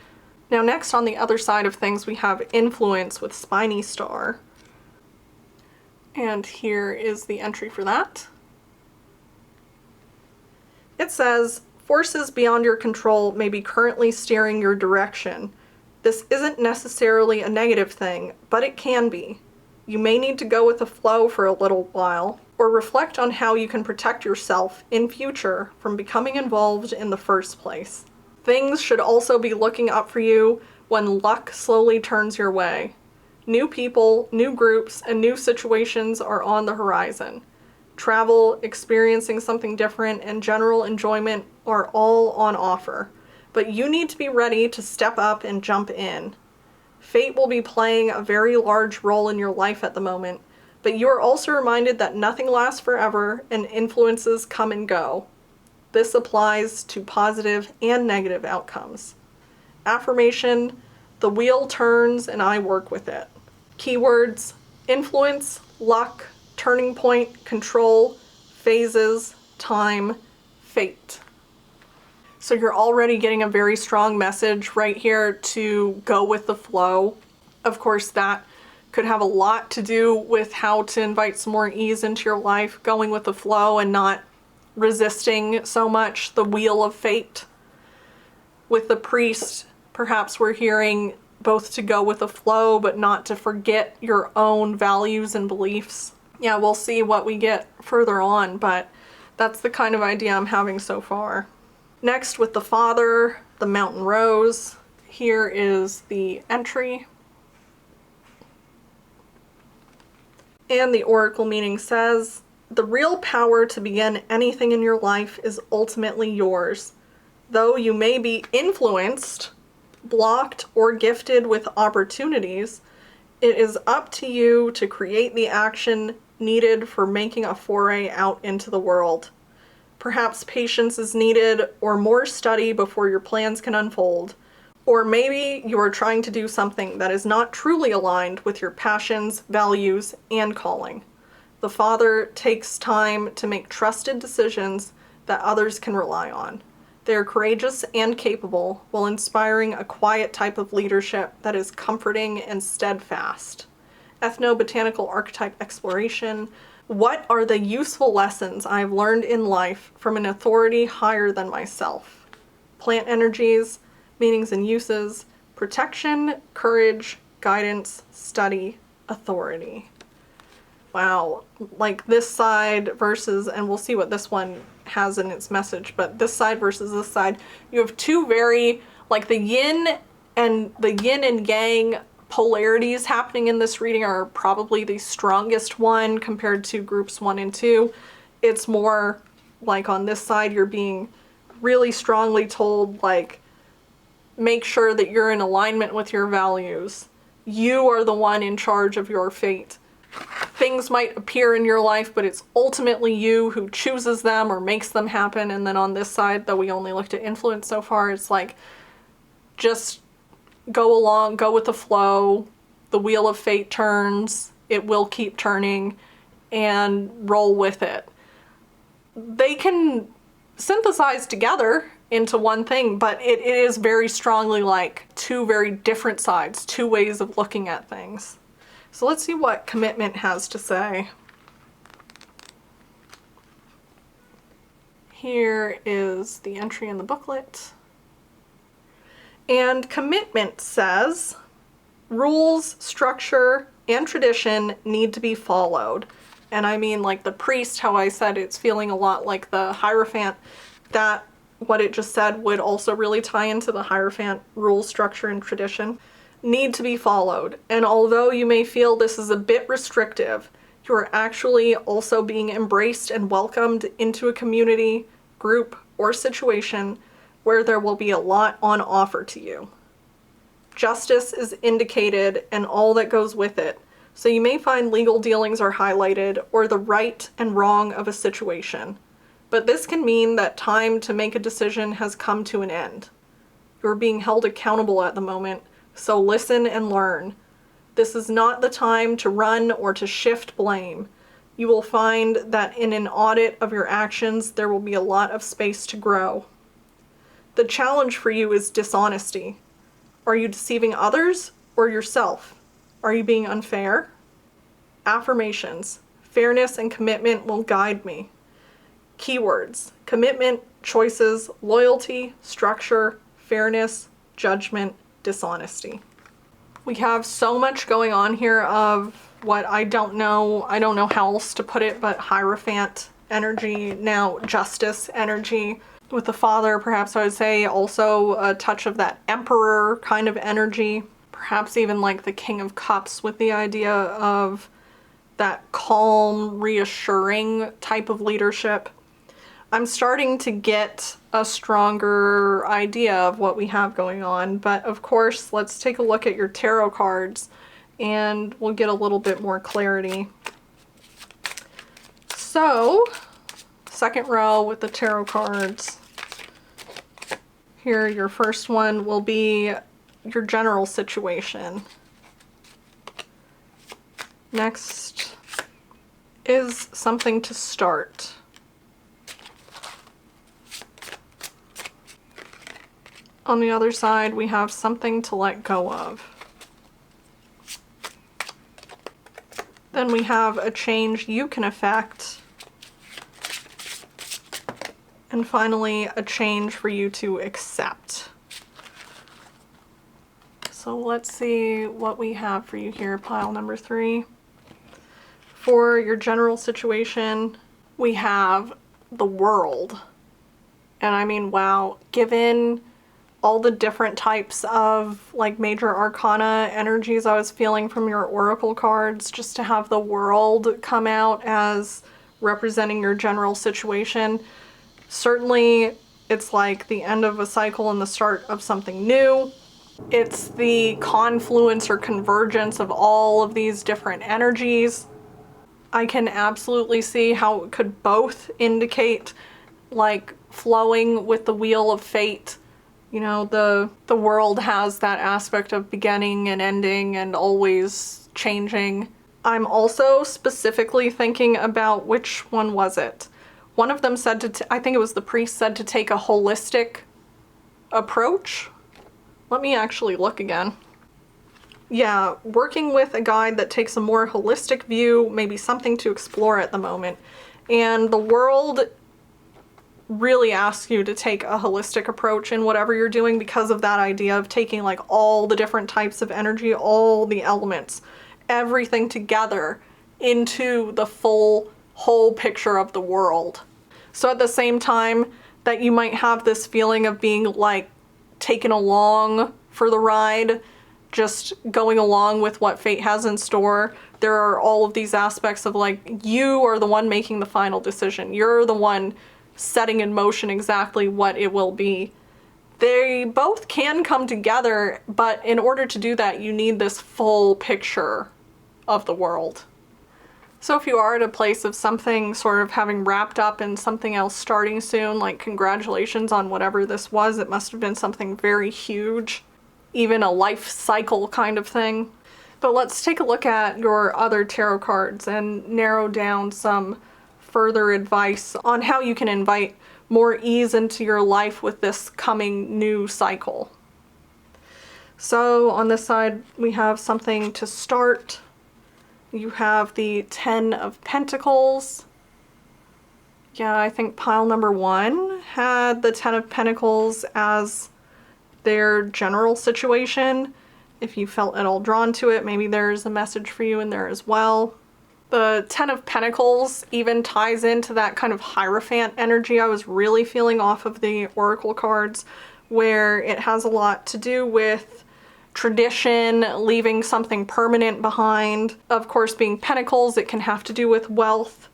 Now next, on the other side of things, we have Influence with Spiny Star. And here is the entry for that. It says, forces beyond your control may be currently steering your direction. This isn't necessarily a negative thing, but it can be. You may need to go with the flow for a little while, or reflect on how you can protect yourself in future from becoming involved in the first place. Things should also be looking up for you when luck slowly turns your way. New people, new groups, and new situations are on the horizon. Travel, experiencing something different, and general enjoyment are all on offer, but you need to be ready to step up and jump in. Fate will be playing a very large role in your life at the moment, but you are also reminded that nothing lasts forever and influences come and go. This applies to positive and negative outcomes. Affirmation, the wheel turns and I work with it. Keywords, influence, luck, turning point, control, phases, time, fate. So you're already getting a very strong message right here to go with the flow. Of course, that could have a lot to do with how to invite some more ease into your life, going with the flow and not resisting so much the wheel of fate. With the Priest, perhaps we're hearing both to go with the flow, but not to forget your own values and beliefs. Yeah, we'll see what we get further on, but That's the kind of idea I'm having so far. Next, with the Father, the Mountain Rose, here is the entry. And the Oracle meaning says, the real power to begin anything in your life is ultimately yours. Though you may be influenced, blocked, or gifted with opportunities, it is up to you to create the action needed for making a foray out into the world. Perhaps patience is needed, or more study before your plans can unfold. Or maybe you are trying to do something that is not truly aligned with your passions, values, and calling. The Father takes time to make trusted decisions that others can rely on. They are courageous and capable, while inspiring a quiet type of leadership that is comforting and steadfast. Ethnobotanical archetype exploration. What are the useful lessons I have learned in life from an authority higher than myself? Plant energies, meanings and uses, protection, courage, guidance, study, authority. Wow, like this side versus, and we'll see what this one has in its message, but this side versus this side, you have two very, like the yin and yang polarities happening in this reading are probably the strongest one compared to groups 1 and 2. It's more like on this side, you're being really strongly told, like, make sure that you're in alignment with your values. You are the one in charge of your fate. Things might appear in your life, but it's ultimately you who chooses them or makes them happen. And then on this side, though we only looked at influence so far, it's like, just go along, go with the flow. The wheel of fate turns, it will keep turning, and roll with it. They can synthesize together into one thing, but it is very strongly like two very different sides, two ways of looking at things. So let's see what commitment has to say. Here is the entry in the booklet. And commitment says, rules, structure, and tradition need to be followed. And I mean, like the priest, how I said it's feeling a lot like the Hierophant, that what it just said would also really tie into the Hierophant, rules, structure, and tradition need to be followed. And although you may feel this is a bit restrictive, you are actually also being embraced and welcomed into a community, group, or situation where there will be a lot on offer to you. Justice is indicated and all that goes with it, so you may find legal dealings are highlighted or the right and wrong of a situation. But this can mean that time to make a decision has come to an end. You're being held accountable at the moment, so listen and learn. This is not the time to run or to shift blame. You will find that in an audit of your actions, there will be a lot of space to grow. The challenge for you is dishonesty. Are you deceiving others or yourself? Are you being unfair? Affirmations. Fairness and commitment will guide me. Keywords. Commitment, choices, loyalty, structure, fairness, judgment, dishonesty. We have so much going on here of what I don't know how else to put it, but Hierophant energy, now justice energy. With the Father, perhaps I would say also a touch of that Emperor kind of energy. Perhaps even like the King of Cups with the idea of that calm, reassuring type of leadership. I'm starting to get a stronger idea of what we have going on, but of course, let's take a look at your tarot cards and we'll get a little bit more clarity. So, second row with the tarot cards. Here, your first one will be your general situation. Next is something to start. On the other side, we have something to let go of. Then we have a change you can affect. And finally, a change for you to accept. So let's see what we have for you here, pile number 3. For your general situation, we have the world. And I mean, wow, given all the different types of like major arcana energies I was feeling from your oracle cards, just to have the world come out as representing your general situation. Certainly it's like the end of a cycle and the start of something new. It's the confluence or convergence of all of these different energies. I can absolutely see how it could both indicate like flowing with the wheel of fate. You know, the world has that aspect of beginning and ending and always changing. I'm also specifically thinking about, which one was it? One of them said I think it was the priest, said to take a holistic approach. Let me actually look again. Yeah, working with a guide that takes a more holistic view, maybe something to explore at the moment. And the world really asks you to take a holistic approach in whatever you're doing because of that idea of taking like all the different types of energy, all the elements, everything together into the whole picture of the world. So at the same time that you might have this feeling of being like taken along for the ride, just going along with what fate has in store, there are all of these aspects of like, you are the one making the final decision. You're the one setting in motion exactly what it will be. They both can come together, but in order to do that, you need this full picture of the world. So if you are at a place of something sort of having wrapped up and something else starting soon, like congratulations on whatever this was, it must have been something very huge, even a life cycle kind of thing. But let's take a look at your other tarot cards and narrow down some further advice on how you can invite more ease into your life with this coming new cycle. So on this side, we have something to start. You have the 10 of Pentacles. Yeah, I think pile number 1 had the 10 of Pentacles as their general situation. If you felt at all drawn to it, maybe there's a message for you in there as well. The 10 of Pentacles even ties into that kind of Hierophant energy I was really feeling off of the Oracle cards, where it has a lot to do with tradition, leaving something permanent behind. Of course, being Pentacles, it can have to do with wealth,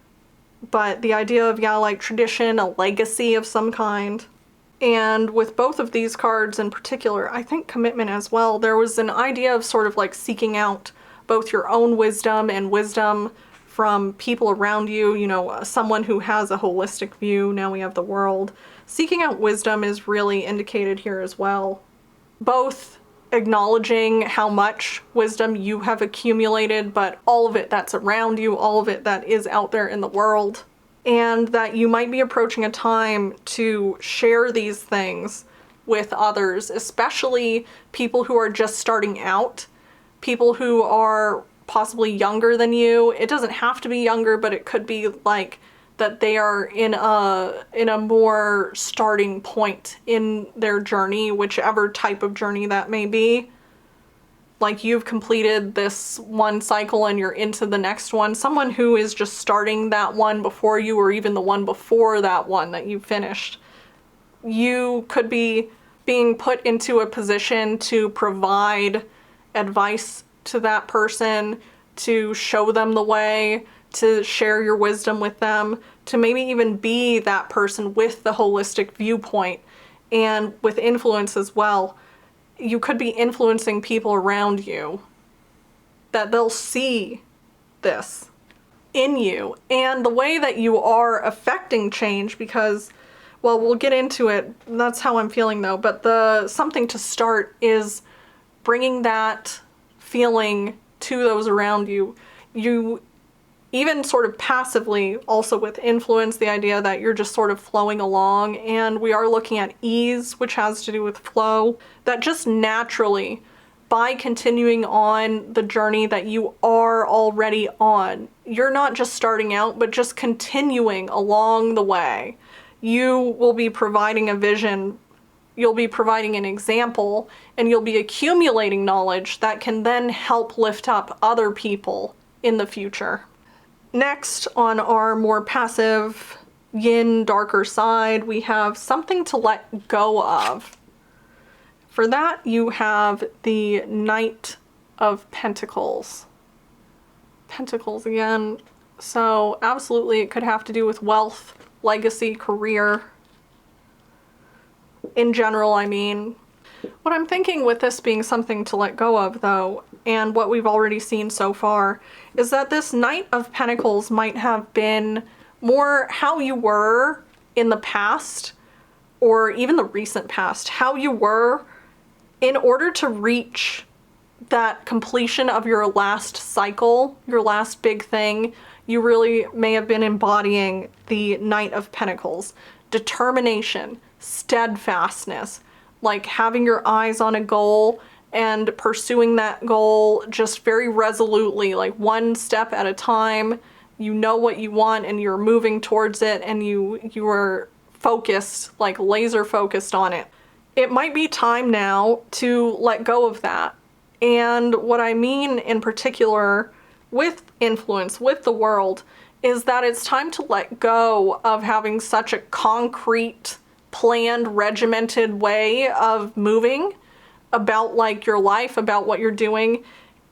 but the idea of, yeah, like tradition, a legacy of some kind. And with both of these cards in particular, I think commitment as well, there was an idea of sort of like seeking out both your own wisdom and wisdom from people around you, you know, someone who has a holistic view. Now we have the world. Seeking out wisdom is really indicated here as well. Both acknowledging how much wisdom you have accumulated, but all of it that's around you, all of it that is out there in the world. And that you might be approaching a time to share these things with others, especially people who are just starting out, people who are possibly younger than you. It doesn't have to be younger, but it could be like that they are in a more starting point in their journey, whichever type of journey that may be. Like you've completed this one cycle and you're into the next one. Someone who is just starting that one before you, or even the one before that one that you finished. You could be being put into a position to provide advice to that person, to show them the way, to share your wisdom with them, to maybe even be that person with the holistic viewpoint and with influence as well. You could be influencing people around you, that they'll see this in you and the way that you are affecting change, because, well, we'll get into it. That's how I'm feeling though. But the something to start is bringing that feeling to those around you. You even sort of passively, also with influence, the idea that you're just sort of flowing along, and we are looking at ease, which has to do with flow, that just naturally, by continuing on the journey that you are already on, you're not just starting out, but just continuing along the way. You will be providing a vision, you'll be providing an example, and you'll be accumulating knowledge that can then help lift up other people in the future. Next, on our more passive yin, darker side. We have something to let go of. For that, you have the Knight of Pentacles. Pentacles again. So absolutely it could have to do with wealth, legacy, career. In general, I mean. What I'm thinking with this being something to let go of, though, and what we've already seen so far, is that this Knight of Pentacles might have been more how you were in the past, or even the recent past, how you were in order to reach that completion of your last cycle, your last big thing. You really may have been embodying the Knight of Pentacles. Determination, steadfastness, like having your eyes on a goal and pursuing that goal just very resolutely, like one step at a time. You know what you want and you're moving towards it, and you are focused, like laser focused on it. It might be time now to let go of that. And what I mean in particular with influence, with the world, is that it's time to let go of having such a concrete, planned, regimented way of moving about like your life, about what you're doing,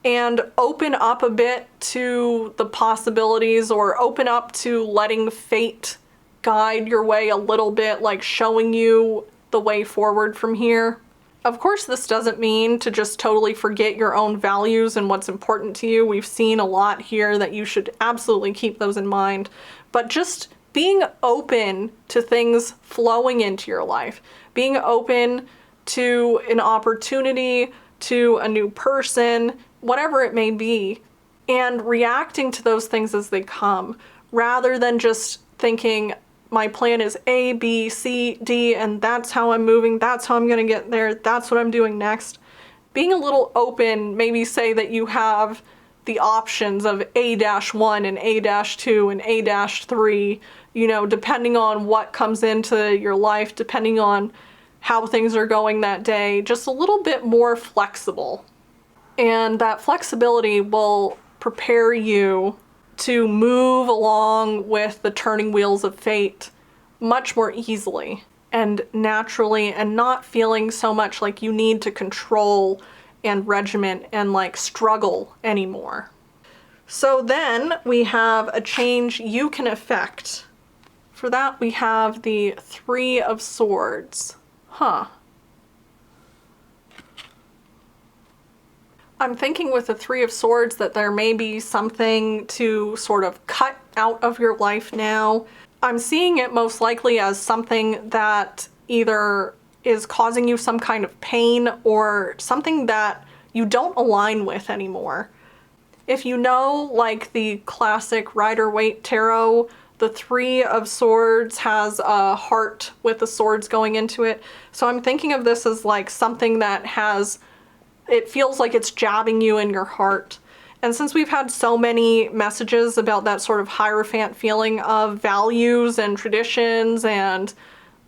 and open up a bit to the possibilities, or open up to letting fate guide your way a little bit, like showing you the way forward from here. Of course, this doesn't mean to just totally forget your own values and what's important to you. We've seen a lot here that you should absolutely keep those in mind, but just being open to things flowing into your life, being open to an opportunity, to a new person, whatever it may be, and reacting to those things as they come, rather than just thinking, my plan is A, B, C, D, and that's how I'm moving, that's how I'm gonna get there, that's what I'm doing next. Being a little open, maybe say that you have the options of A-1 and A-2 and A-3, you know, depending on what comes into your life, depending on how things are going that day, just a little bit more flexible. And that flexibility will prepare you to move along with the turning wheels of fate much more easily and naturally, and not feeling so much like you need to control and regiment and like struggle anymore. So then we have a change you can affect. For that we have the Three of Swords. I'm thinking with the Three of Swords that there may be something to sort of cut out of your life now. I'm seeing it most likely as something that either is causing you some kind of pain or something that you don't align with anymore. If you know, like the classic Rider-Waite tarot, the Three of Swords has a heart with the swords going into it. So I'm thinking of this as like something that has, it feels like it's jabbing you in your heart. And since we've had so many messages about that sort of Hierophant feeling of values and traditions and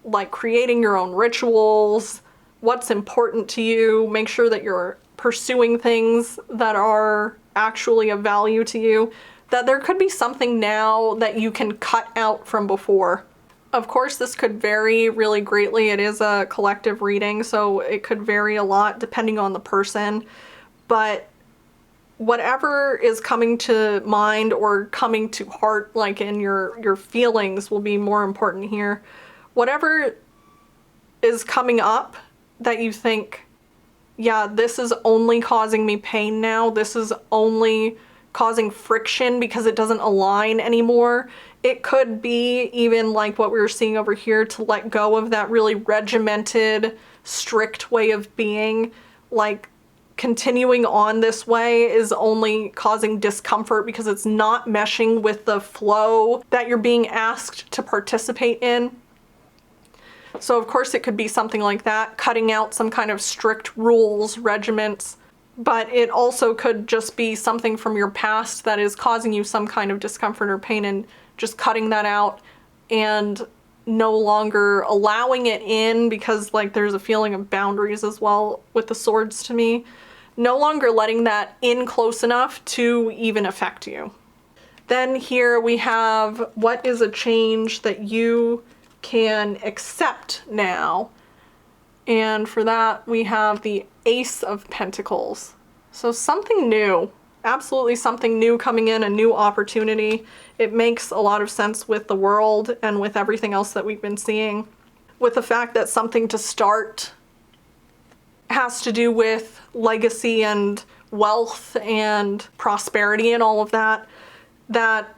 like creating your own rituals, what's important to you, make sure that you're pursuing things that are actually of value to you, that there could be something now that you can cut out from before. Of course, this could vary really greatly. It is a collective reading, so it could vary a lot depending on the person. But whatever is coming to mind or coming to heart, like in your feelings, will be more important here. Whatever is coming up that you think, yeah, this is only causing me pain now, this is only causing friction because it doesn't align anymore. It could be even like what we were seeing over here, to let go of that really regimented, strict way of being. Like continuing on this way is only causing discomfort because it's not meshing with the flow that you're being asked to participate in. So of course it could be something like that, cutting out some kind of strict rules, regiments. But it also could just be something from your past that is causing you some kind of discomfort or pain, and just cutting that out and no longer allowing it in, because like there's a feeling of boundaries as well with the swords to me. No longer letting that in close enough to even affect you. Then here we have, what is a change that you can accept now? And for that, we have the Ace of Pentacles. So something new, absolutely something new coming in, a new opportunity. It makes a lot of sense with the world and with everything else that we've been seeing. With the fact that something to start has to do with legacy and wealth and prosperity and all of that, that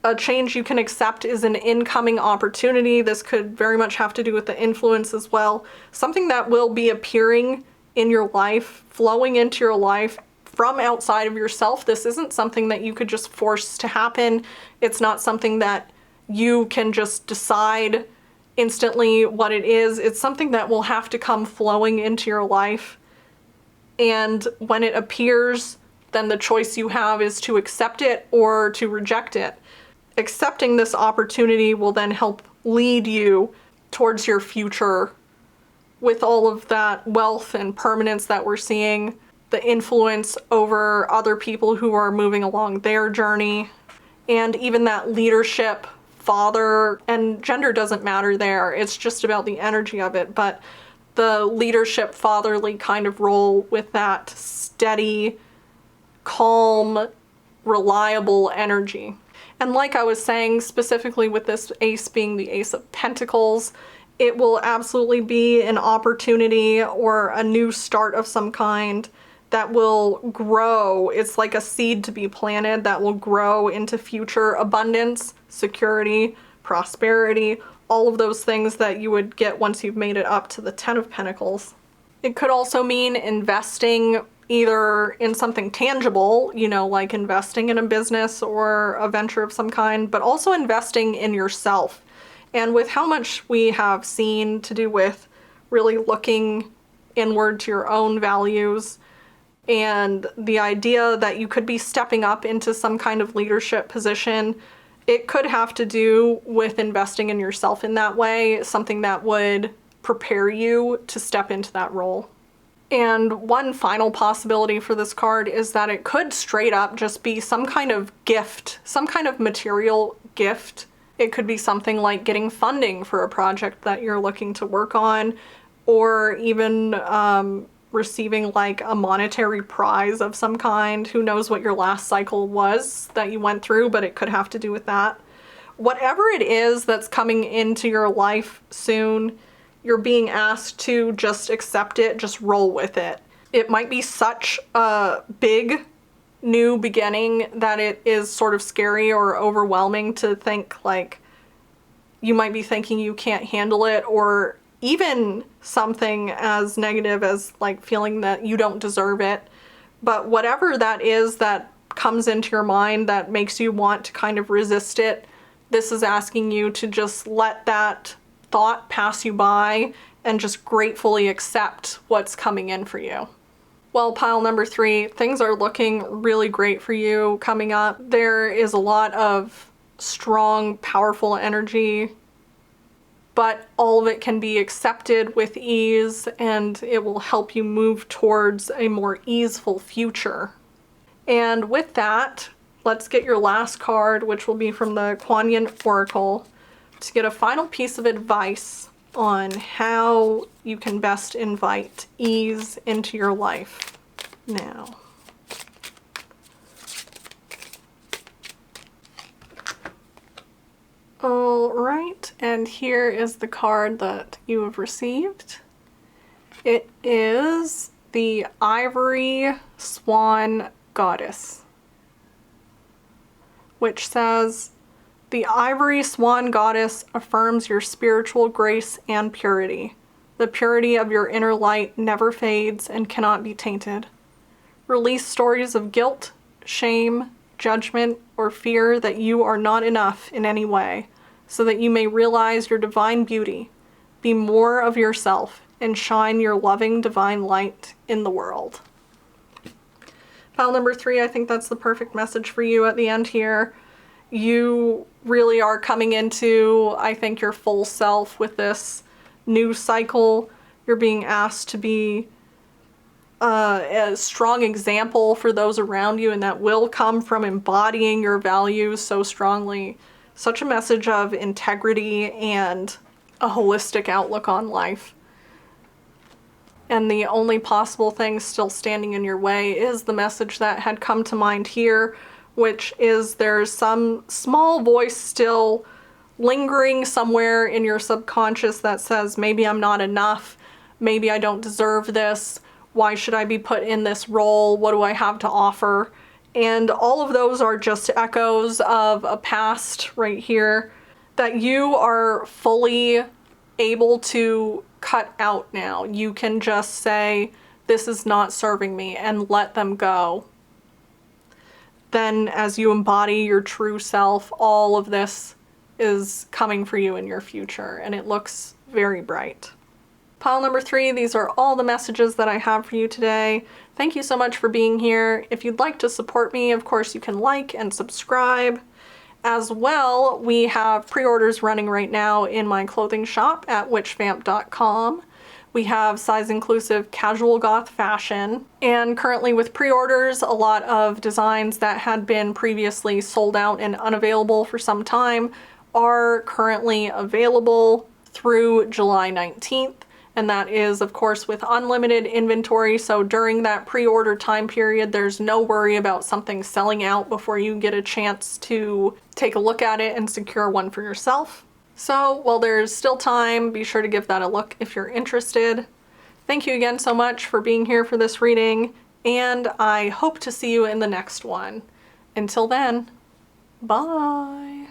a change you can accept is an incoming opportunity. This could very much have to do with the influence as well. Something that will be appearing in your life, flowing into your life from outside of yourself. This isn't something that you could just force to happen. It's not something that you can just decide instantly what it is. It's something that will have to come flowing into your life. And when it appears, then the choice you have is to accept it or to reject it. Accepting this opportunity will then help lead you towards your future with all of that wealth and permanence that we're seeing, the influence over other people who are moving along their journey, and even that leadership, father, and gender doesn't matter there. It's just about the energy of it, but the leadership, fatherly kind of role with that steady, calm, reliable energy. And like I was saying, specifically with this ace being the Ace of Pentacles, it will absolutely be an opportunity or a new start of some kind that will grow. It's like a seed to be planted that will grow into future abundance, security, prosperity, all of those things that you would get once you've made it up to the Ten of Pentacles. It could also mean investing either in something tangible, you know, like investing in a business or a venture of some kind, but also investing in yourself. And with how much we have seen to do with really looking inward to your own values and the idea that you could be stepping up into some kind of leadership position, it could have to do with investing in yourself in that way, something that would prepare you to step into that role. And one final possibility for this card is that it could straight up just be some kind of gift, some kind of material gift. It could be something like getting funding for a project that you're looking to work on, or even receiving like a monetary prize of some kind. Who knows what your last cycle was that you went through, but it could have to do with that. Whatever it is that's coming into your life soon, you're being asked to just accept it, just roll with it. It might be such a big new beginning that it is sort of scary or overwhelming to think, like, you might be thinking you can't handle it, or even something as negative as like feeling that you don't deserve it. But whatever that is that comes into your mind that makes you want to kind of resist it, this is asking you to just let that thought pass you by and just gratefully accept what's coming in for you. Well, pile number 3, things are looking really great for you coming up. There is a lot of strong, powerful energy, but all of it can be accepted with ease, and it will help you move towards a more easeful future. And with that, let's get your last card, which will be from the Kuan Yin Oracle, to get a final piece of advice on how you can best invite ease into your life now. All right, and here is the card that you have received. It is the Ivory Swan Goddess, which says, "The Ivory Swan Goddess affirms your spiritual grace and purity. The purity of your inner light never fades and cannot be tainted. Release stories of guilt, shame, judgment, or fear that you are not enough in any way, so that you may realize your divine beauty. Be more of yourself and shine your loving divine light in the world." Pile number 3, I think that's the perfect message for you at the end here. You really are coming into, I think, your full self with this new cycle. You're being asked to be a strong example for those around you, and that will come from embodying your values so strongly. Such a message of integrity and a holistic outlook on life. And the only possible thing still standing in your way is the message that had come to mind here, which is there's some small voice still lingering somewhere in your subconscious that says, maybe I'm not enough, maybe I don't deserve this, why should I be put in this role, what do I have to offer? And all of those are just echoes of a past right here that you are fully able to cut out now. You can just say, this is not serving me, and let them go. Then as you embody your true self, all of this is coming for you in your future, and it looks very bright. Pile number 3, these are all the messages that I have for you today. Thank you so much for being here. If you'd like to support me, of course, you can like and subscribe. As well, we have pre-orders running right now in my clothing shop at witchvamp.com. We have size-inclusive casual goth fashion, and currently with pre-orders, a lot of designs that had been previously sold out and unavailable for some time are currently available through July 19th. And that is, of course, with unlimited inventory, so during that pre-order time period, there's no worry about something selling out before you get a chance to take a look at it and secure one for yourself. So while there's still time, be sure to give that a look if you're interested. Thank you again so much for being here for this reading, and I hope to see you in the next one. Until then, bye!